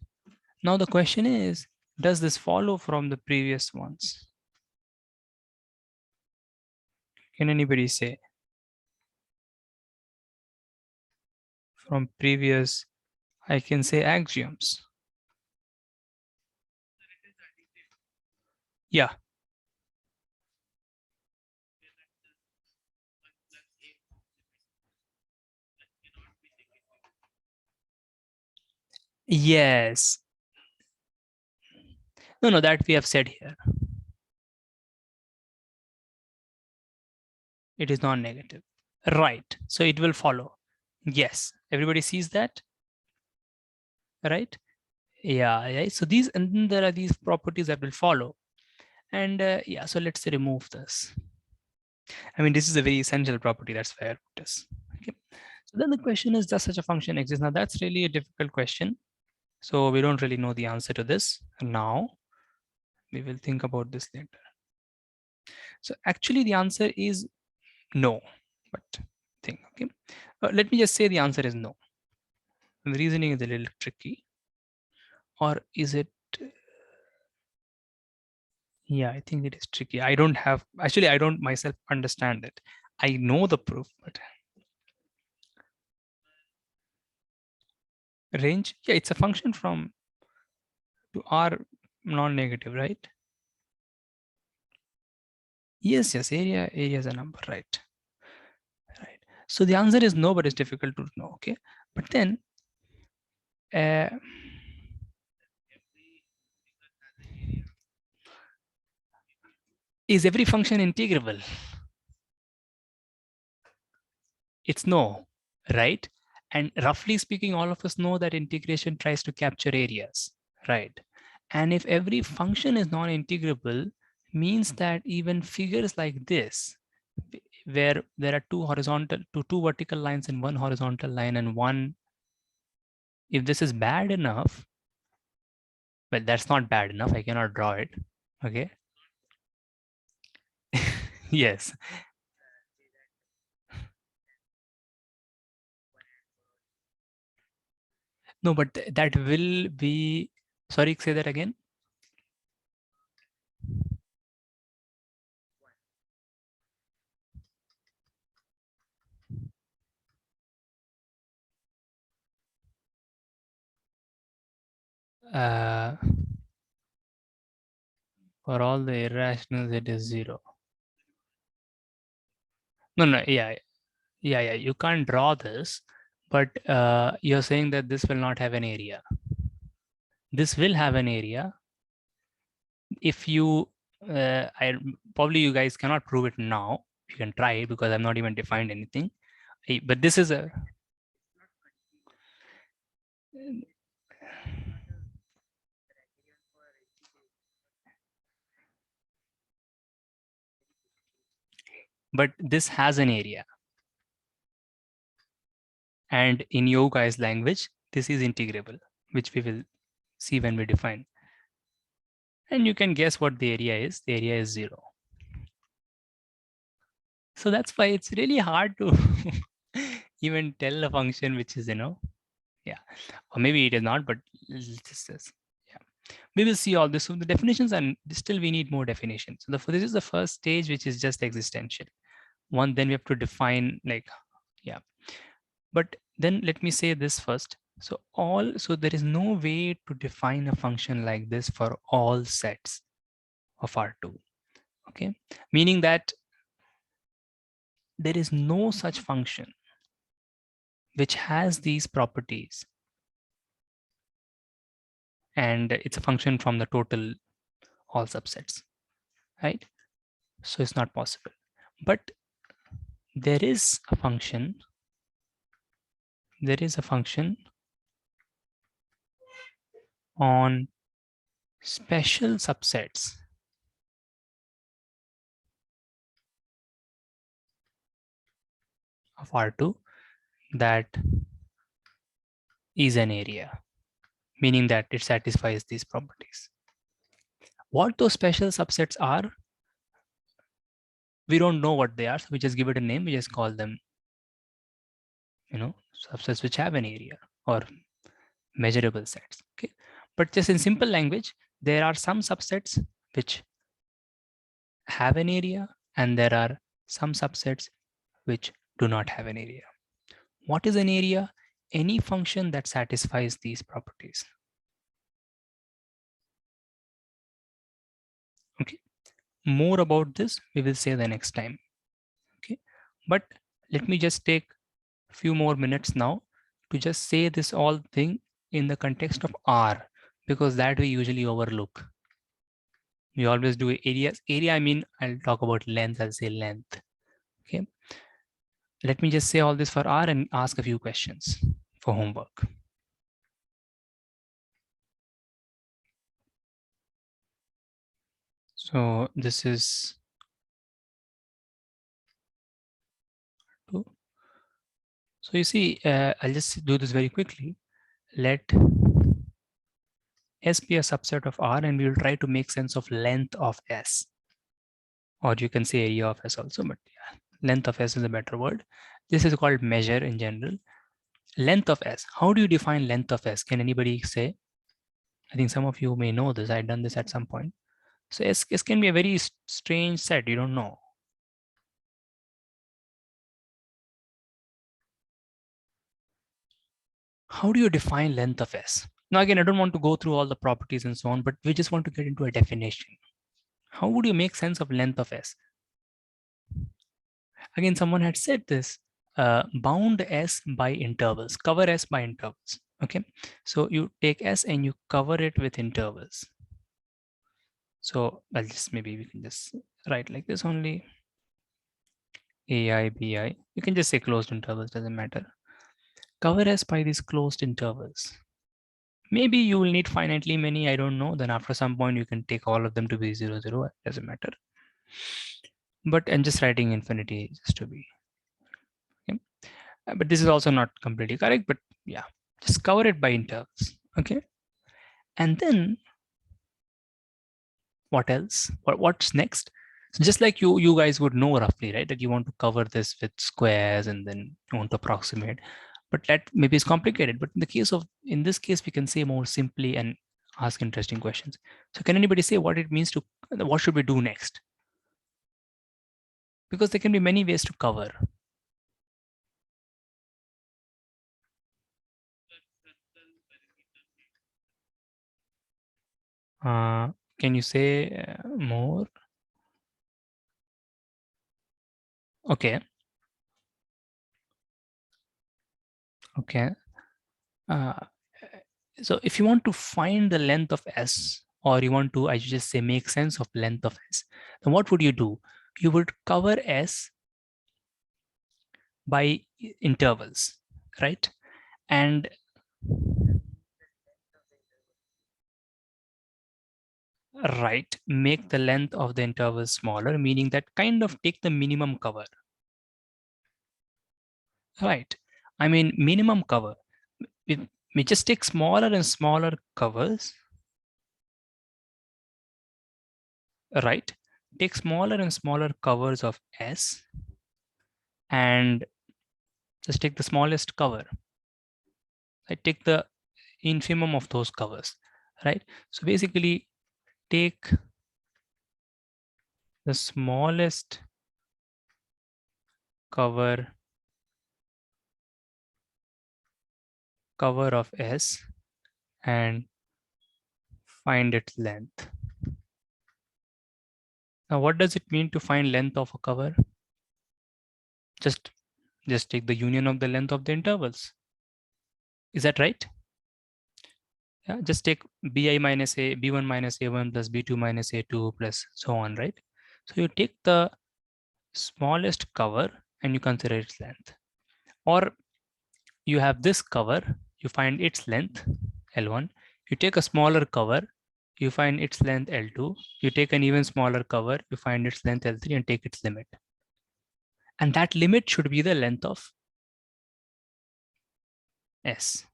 A: Now the question is, does this follow from the previous ones? Can anybody say? From previous, I can say axioms. Yeah. Yes. No, that we have said here. It is non-negative. Right. So it will follow. Yes. Everybody sees that? Right? Yeah. So these, and then there are these properties that will follow. And yeah, so let's remove this. I mean, this is a very essential property. That's why I wrote this. Okay. So then the question is, does such a function exist? Now that's really a difficult question. So we don't really know the answer to this now. We will think about this later. So actually the answer is no, but think, okay. Let me just say the answer is no. And the reasoning is a little tricky. Or is it? Yeah, I think it is tricky. I don't myself understand it. I know the proof, but range, yeah, it's a function from to R non-negative, right? Yes, area is a number, right? Right. So the answer is no, but it's difficult to know. Okay, but then is every function integrable? It's no, right? And roughly speaking, all of us know that integration tries to capture areas, right? And if every function is non-integrable, means that even figures like this, where there are two vertical lines and one horizontal line and one, if this is bad enough, well, that's not bad enough. I cannot draw it. Okay. Yes. No, but that will be, sorry, say that again. Uh, for all the irrationals, it is 0. No, no, yeah. You can't draw this, but you're saying that this will not have an area. This will have an area. If you, I probably you guys cannot prove it now. You can try it because I've not even defined anything. But this is a. But this has an area. And in your guys' language, this is integrable, which we will see when we define. And you can guess what the area is. The area is 0. So that's why it's really hard to even tell a function which is, yeah, or maybe it is not, but this is, yeah. We will see all this. So the definitions, and still we need more definitions. So this is the first stage, which is just existential. Then we have to define, like, yeah. But then let me say this first. So there is no way to define a function like this for all sets of R2. Okay, meaning that there is no such function which has these properties, and it's a function from the total all subsets, right? So it's not possible. But there is a function on special subsets of R2 that is an area, meaning that it satisfies these properties. What those special subsets are, we don't know what they are, so we just give it a name. We just call them, subsets which have an area or measurable sets. Okay, but just in simple language, there are some subsets which have an area, and there are some subsets which do not have an area. What is an area? Any function that satisfies these properties. Okay, more about this we will say the next time. Okay, but let me just take a few more minutes now to just say this all thing in the context of R, because that we usually overlook. We always do areas. Area, I mean, I'll talk about length, I'll say length. Okay, let me just say all this for R and ask a few questions for homework. So this is two. So you see, I'll just do this very quickly. Let S be a subset of R, and we will try to make sense of length of S. Or you can say area of S also, but yeah, length of S is a better word. This is called measure in general. Length of S. How do you define length of S? Can anybody say? I think some of you may know this. I've done this at some point. So S can be a very strange set. You don't know. How do you define length of S? Now, again, I don't want to go through all the properties and so on, but we just want to get into a definition. How would you make sense of length of S? Again, someone had said this. bound S by intervals, cover S by intervals. Okay, so you take S and you cover it with intervals. So I'll just, maybe we can just write like this only. AI, BI, you can just say closed intervals, doesn't matter. Cover S by these closed intervals. Maybe you will need finitely many, I don't know. Then after some point, you can take all of them to be 0, 0, doesn't matter. But I'm just writing infinity just to be, okay. But this is also not completely correct, but yeah, just cover it by intervals, okay. And then what else? What's next? So just like you guys would know roughly, right? That you want to cover this with squares and then you want to approximate. But that maybe is complicated. But in this case, we can say more simply and ask interesting questions. So can anybody say what it means to, what should we do next? Because there can be many ways to cover. Can you say more? Okay. Okay. Uh, so if you want to find the length of S, or you want to, I should just say, make sense of length of S, then what would you do? You would cover S by intervals, right? And right, make the length of the interval smaller, meaning that kind of take the minimum cover. Right. I mean, minimum cover. We just take smaller and smaller covers, right? Take smaller and smaller covers of S and just take the smallest cover. I take the infimum of those covers, right? So basically take the smallest cover of S and find its length. Now, what does it mean to find length of a cover? Just take the union of the length of the intervals. Is that right? Yeah, just take bi minus a, b1 minus a1 plus b2 minus a2 plus so on, right? So you take the smallest cover and you consider its length. Or you have this cover, you find its length, L1. You take a smaller cover, you find its length, L2. You take an even smaller cover, you find its length, L3, and take its limit. And that limit should be the length of S.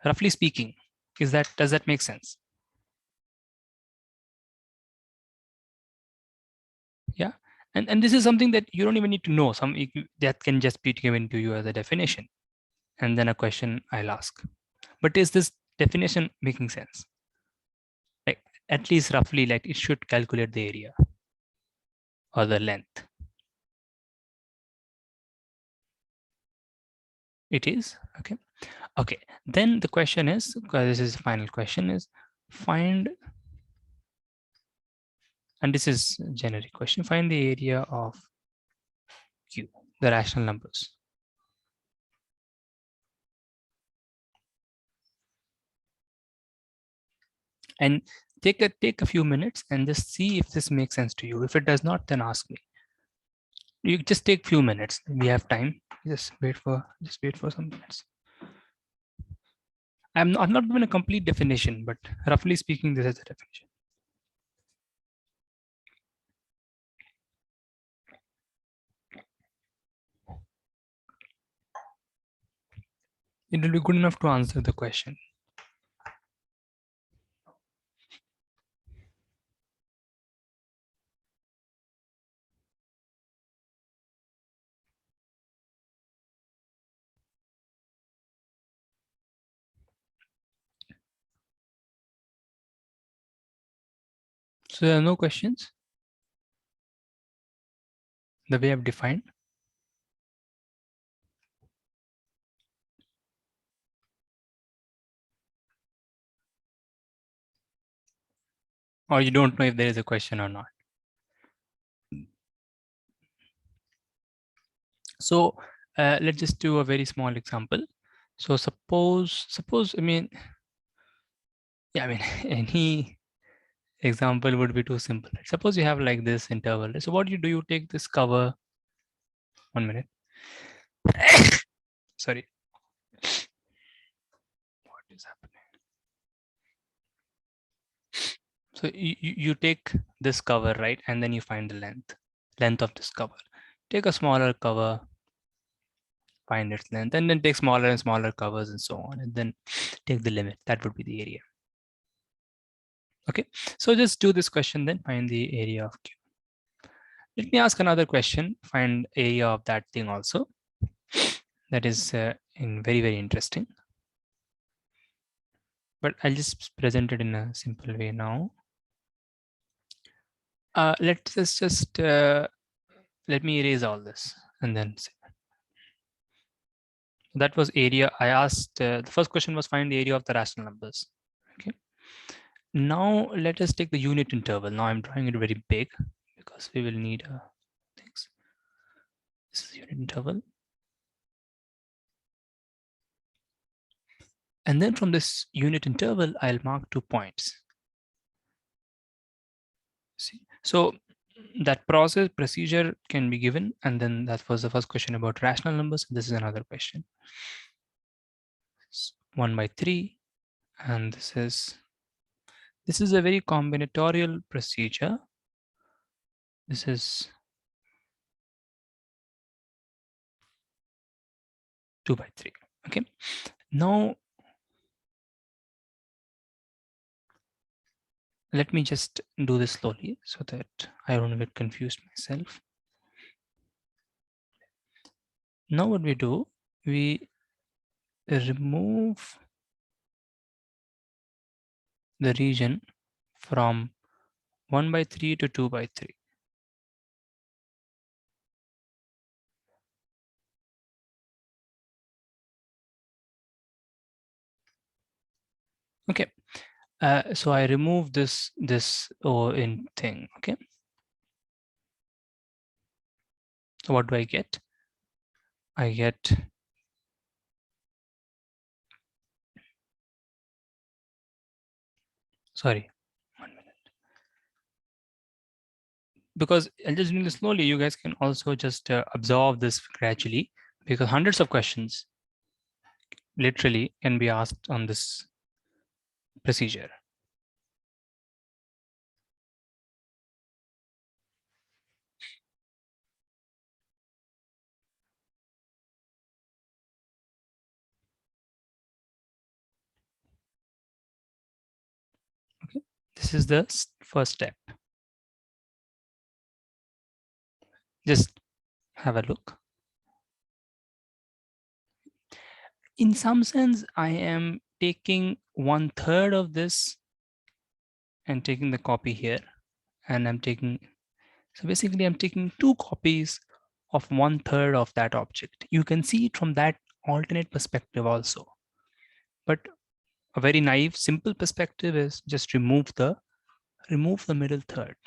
A: Roughly speaking, does that make sense? Yeah. And this is something that you don't even need to know. That can just be given to you as a definition. And then a question I'll ask. But is this definition making sense? Like at least roughly, like it should calculate the area or the length. It is okay. Okay. Then the question is, because this is the final question, is find, and this is a generic question, find the area of Q, the rational numbers. And take a few minutes and just see if this makes sense to you. If it does not, then ask me. You just take few minutes. We have time. Just wait for some minutes. I'm not given a complete definition, but roughly speaking, this is the definition. It will be good enough to answer the question. So there are no questions. The way I've defined. Or you don't know if there is a question or not. So Let's just do a very small example. So suppose, I mean, yeah, I mean, any example would be too simple. Suppose you have like this interval. So what do? You take this cover. 1 minute. Sorry. What is happening? So you take this cover, right? And then you find the length of this cover. Take a smaller cover, find its length, and then take smaller and smaller covers and so on, and then take the limit. That would be the area. Okay, so just do this question, then find the area of Q. Let me ask another question, find area of that thing also. That is very interesting. But I'll just present it in a simple way now. Let's just let me erase all this and then see. That was area. I asked, the first question was find the area of the rational numbers. Okay. Now let us take the unit interval. Now I'm drawing it very big because we will need things. This is unit interval. And then from this unit interval, I'll mark 2 points. See, so that procedure can be given, and then that was the first question about rational numbers. This is another question. It's 1/3, and this is a very combinatorial procedure. This is 2/3. Okay. Now let me just do this slowly so that I don't get confused myself. Now what we do, we remove the region from 1/3 to 2/3. Okay, so I remove this in thing. Okay, so what do I get? I get sorry, 1 minute, because I'll just do this slowly. You guys can also just absorb this gradually, because hundreds of questions literally can be asked on this procedure. Okay, this is the first step. Just have a look. In some sense, I am taking 1/3 of this and taking the copy here, and I'm taking, so basically I'm taking 2 copies of 1/3 of that object. You can see it from that alternate perspective also. But a very naive, simple perspective is just remove the middle third.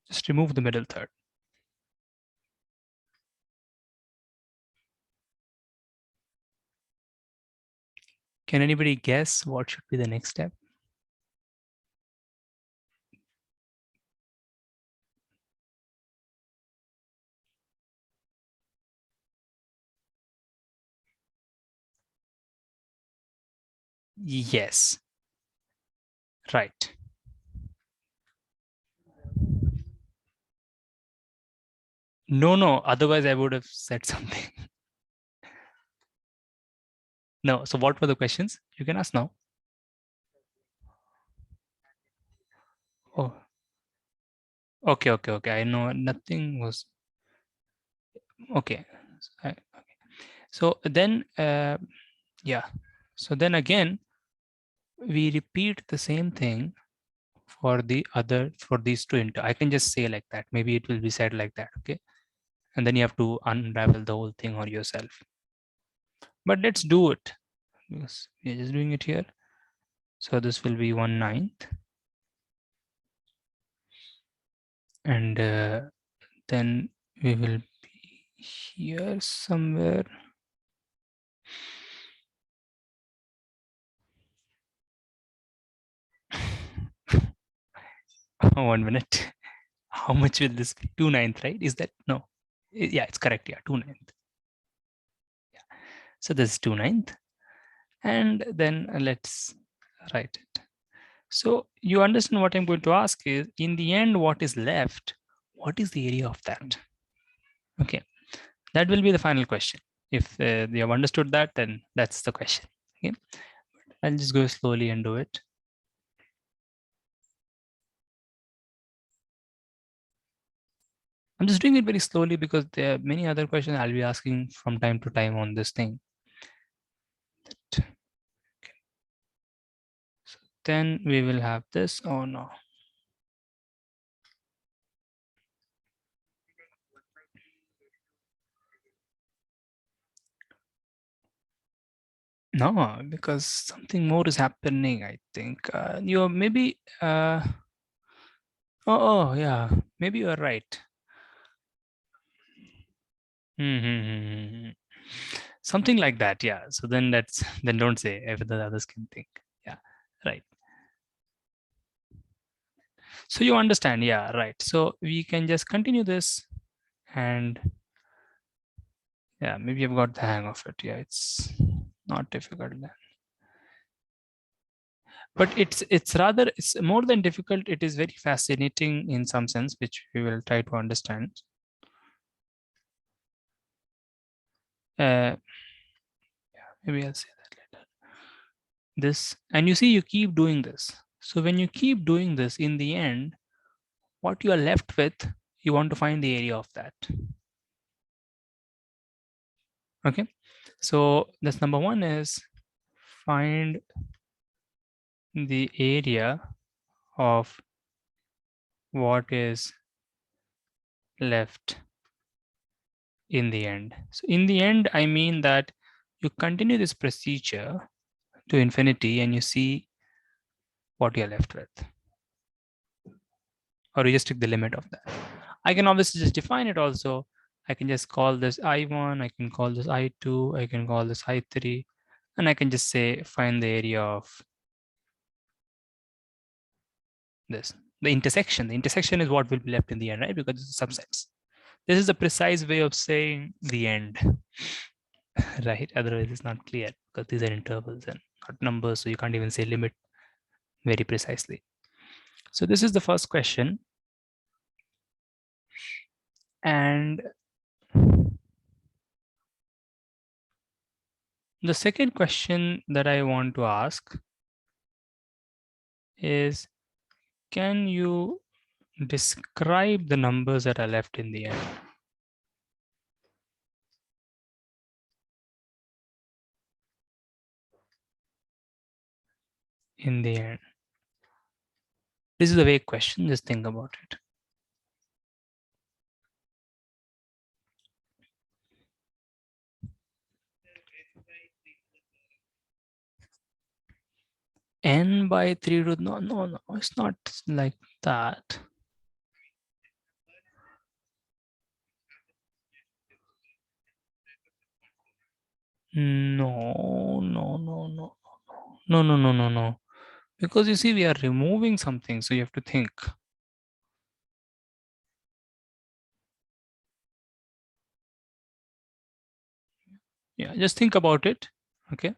A: Just remove the middle third. Can anybody guess what should be the next step? Yes, right. No, otherwise I would have said something. No, so what were the questions? You can ask now. Oh, okay. I know nothing was, okay. So then, yeah. So then again, we repeat the same thing for these two I can just say like that. Maybe it will be said like that, okay? And then you have to unravel the whole thing on yourself. But let's do it. Yes, we're just doing it here. So this will be 1/9. And then we will be here somewhere. Oh, 1 minute. How much will this be? 2/9, right? Is that no? Yeah, it's correct. Yeah, 2/9. Yeah. So this is 2/9. And then let's write it. So you understand what I'm going to ask is, in the end, what is left? What is the area of that? Okay, that will be the final question. If you have understood that, then that's the question. Okay, I'll just go slowly and do it. I'm just doing it very slowly because there are many other questions I'll be asking from time to time on this thing. Okay. So then we will have this. Oh no. No, because something more is happening, I think. You're maybe, oh, yeah, maybe you're right. Something like that, yeah. So then then don't say if the others can think. Yeah, right. So you understand, yeah, right. So we can just continue this and yeah, maybe I've got the hang of it. Yeah, it's not difficult then. But it's more than difficult. It is very fascinating in some sense, which we will try to understand. Yeah, maybe I'll say that later. This, and you see, you keep doing this. So when you keep doing this, in the end, what you are left with, you want to find the area of that. Okay, so this number one is find the area of what is left in the end. So in the end, I mean that you continue this procedure to infinity and you see what you're left with. Or you just take the limit of that. I can obviously just define it also. I can just call this I1, I can call this I2, I can call this I3, and I can just say find the area of this. The intersection is what will be left in the end, right? Because it's subsets. This is a precise way of saying the end, right? Otherwise it's not clear because these are intervals and not numbers, so you can't even say limit very precisely. So this is the first question. And the second question that I want to ask is, can you describe the numbers that are left in the end? In the end. This is a vague question, just think about it. N by 3 root, no, it's not like that. No. Because you see, we are removing something, so you have to think. Yeah, just think about it. Okay.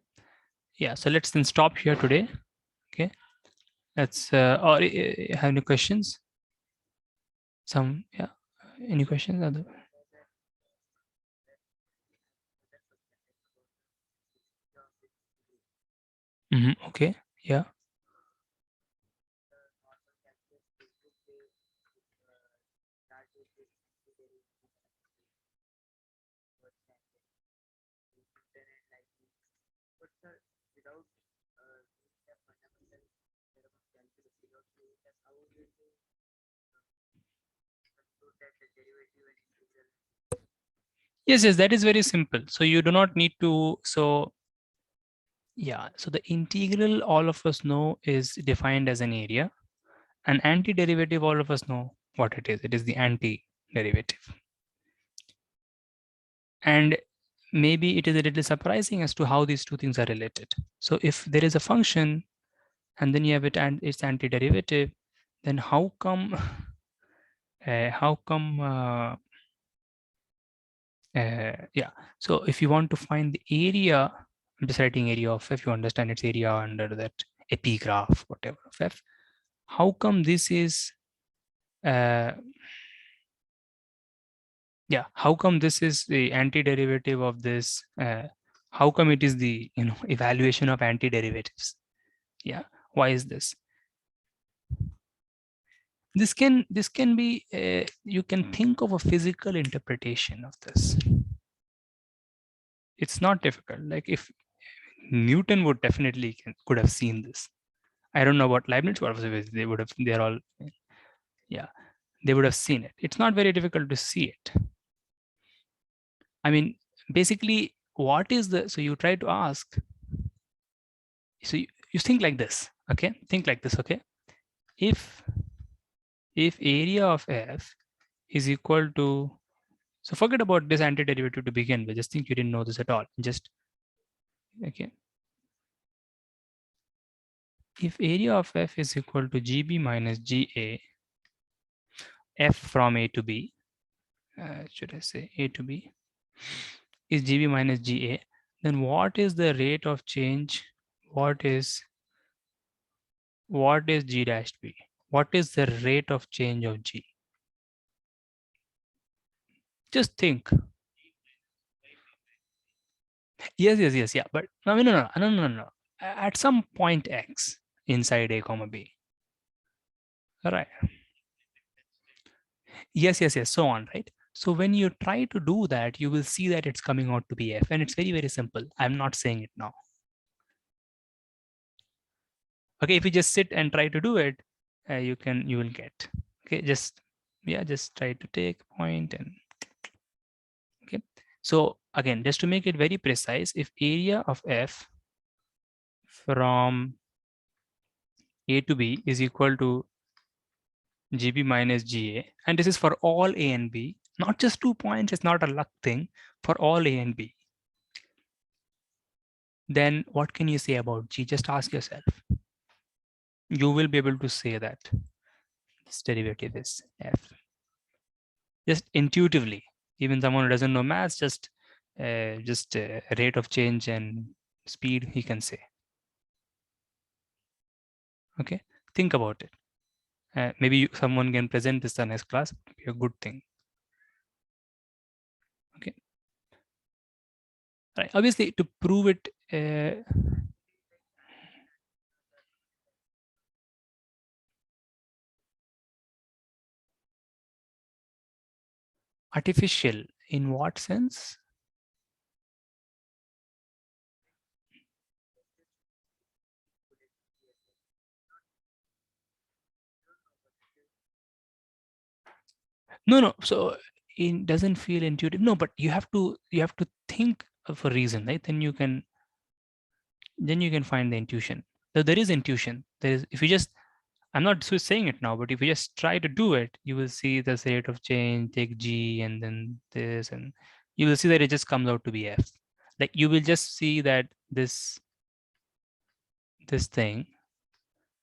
A: Yeah, so let's then stop here today. Okay. Let's, or have any questions? Yeah. Any questions? Okay. Yeah. Yes, that is very simple. So you do not need to, yeah, so the integral, all of us know, is defined as an area. An antiderivative, all of us know what it is. It is the antiderivative. And maybe it is a little surprising as to how these two things are related. So if there is a function and then you have it and its antiderivative, then how come yeah, so if you want to find the area, I'm just writing area of f, you understand its area under that epigraph, whatever of f. How come this is yeah, how come this is the antiderivative of this? How come it is the evaluation of antiderivatives? Yeah, why is this? This can be you can think of a physical interpretation of this. It's not difficult. Like if Newton would definitely could have seen this. I don't know what Leibniz would have. They would have. They're all. Yeah, they would have seen it. It's not very difficult to see it. I mean, basically, what is the? So you try to ask. So you think like this. Okay, think like this. Okay, if area of f is equal to, so forget about this antiderivative to begin with. Just think you didn't know this at all. Just okay. If area of f is equal to GB minus GA, f from A to B, should I say A to B, is GB minus GA, then what is the rate of change? What is G dash B? What is the rate of change of G? Just think. Yes, yeah. But no. At some point X inside A comma B. All right. Yes, so on, right? So when you try to do that, you will see that it's coming out to be F, and it's very, very simple. I'm not saying it now. Okay, if you just sit and try to do it, you will get. Okay, just try to take a point and okay. So again, just to make it very precise, if area of F from A to B is equal to GB minus GA, and this is for all A and B, not just 2 points, it's not a luck thing, for all A and B, then what can you say about G? Just ask yourself. You will be able to say that this derivative is F. Just intuitively, even someone who doesn't know maths, just rate of change and speed, he can say. Okay, think about it. Maybe someone can present this in next class, be a good thing. Okay, right. Obviously, to prove it, artificial in what sense? No. So it doesn't feel intuitive. No, but you have to think of a reason, right? Then you can find the intuition. So there is intuition. There is, if you just, I'm not saying it now, but if you just try to do it, you will see the rate of change, take G and then this, and you will see that it just comes out to be F. Like you will just see that this thing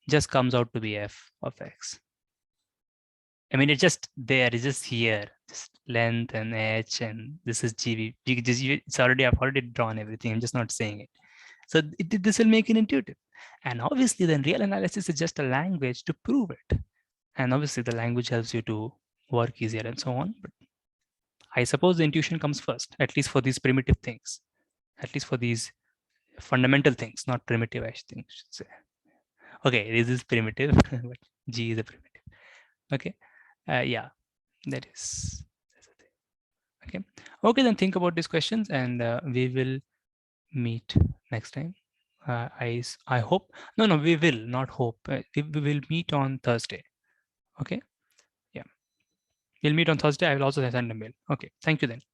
A: just comes out to be F of X. I mean, it's just there, it's just here, just length and H, and this is GB. It's already, I've already drawn everything. I'm just not saying it. So this will make it intuitive. And obviously then real analysis is just a language to prove it. And obviously the language helps you to work easier and so on. But I suppose the intuition comes first, at least for these primitive things, at least for these fundamental things, not primitive, I think I should say. Okay, this is primitive, but G is a primitive. Okay, yeah, that is, that's the thing. Okay, then think about these questions, and we will meet next time. I hope, no, we will not hope. We will meet on Thursday. Okay, yeah, we'll meet on Thursday. I will also send a mail. Okay, thank you then.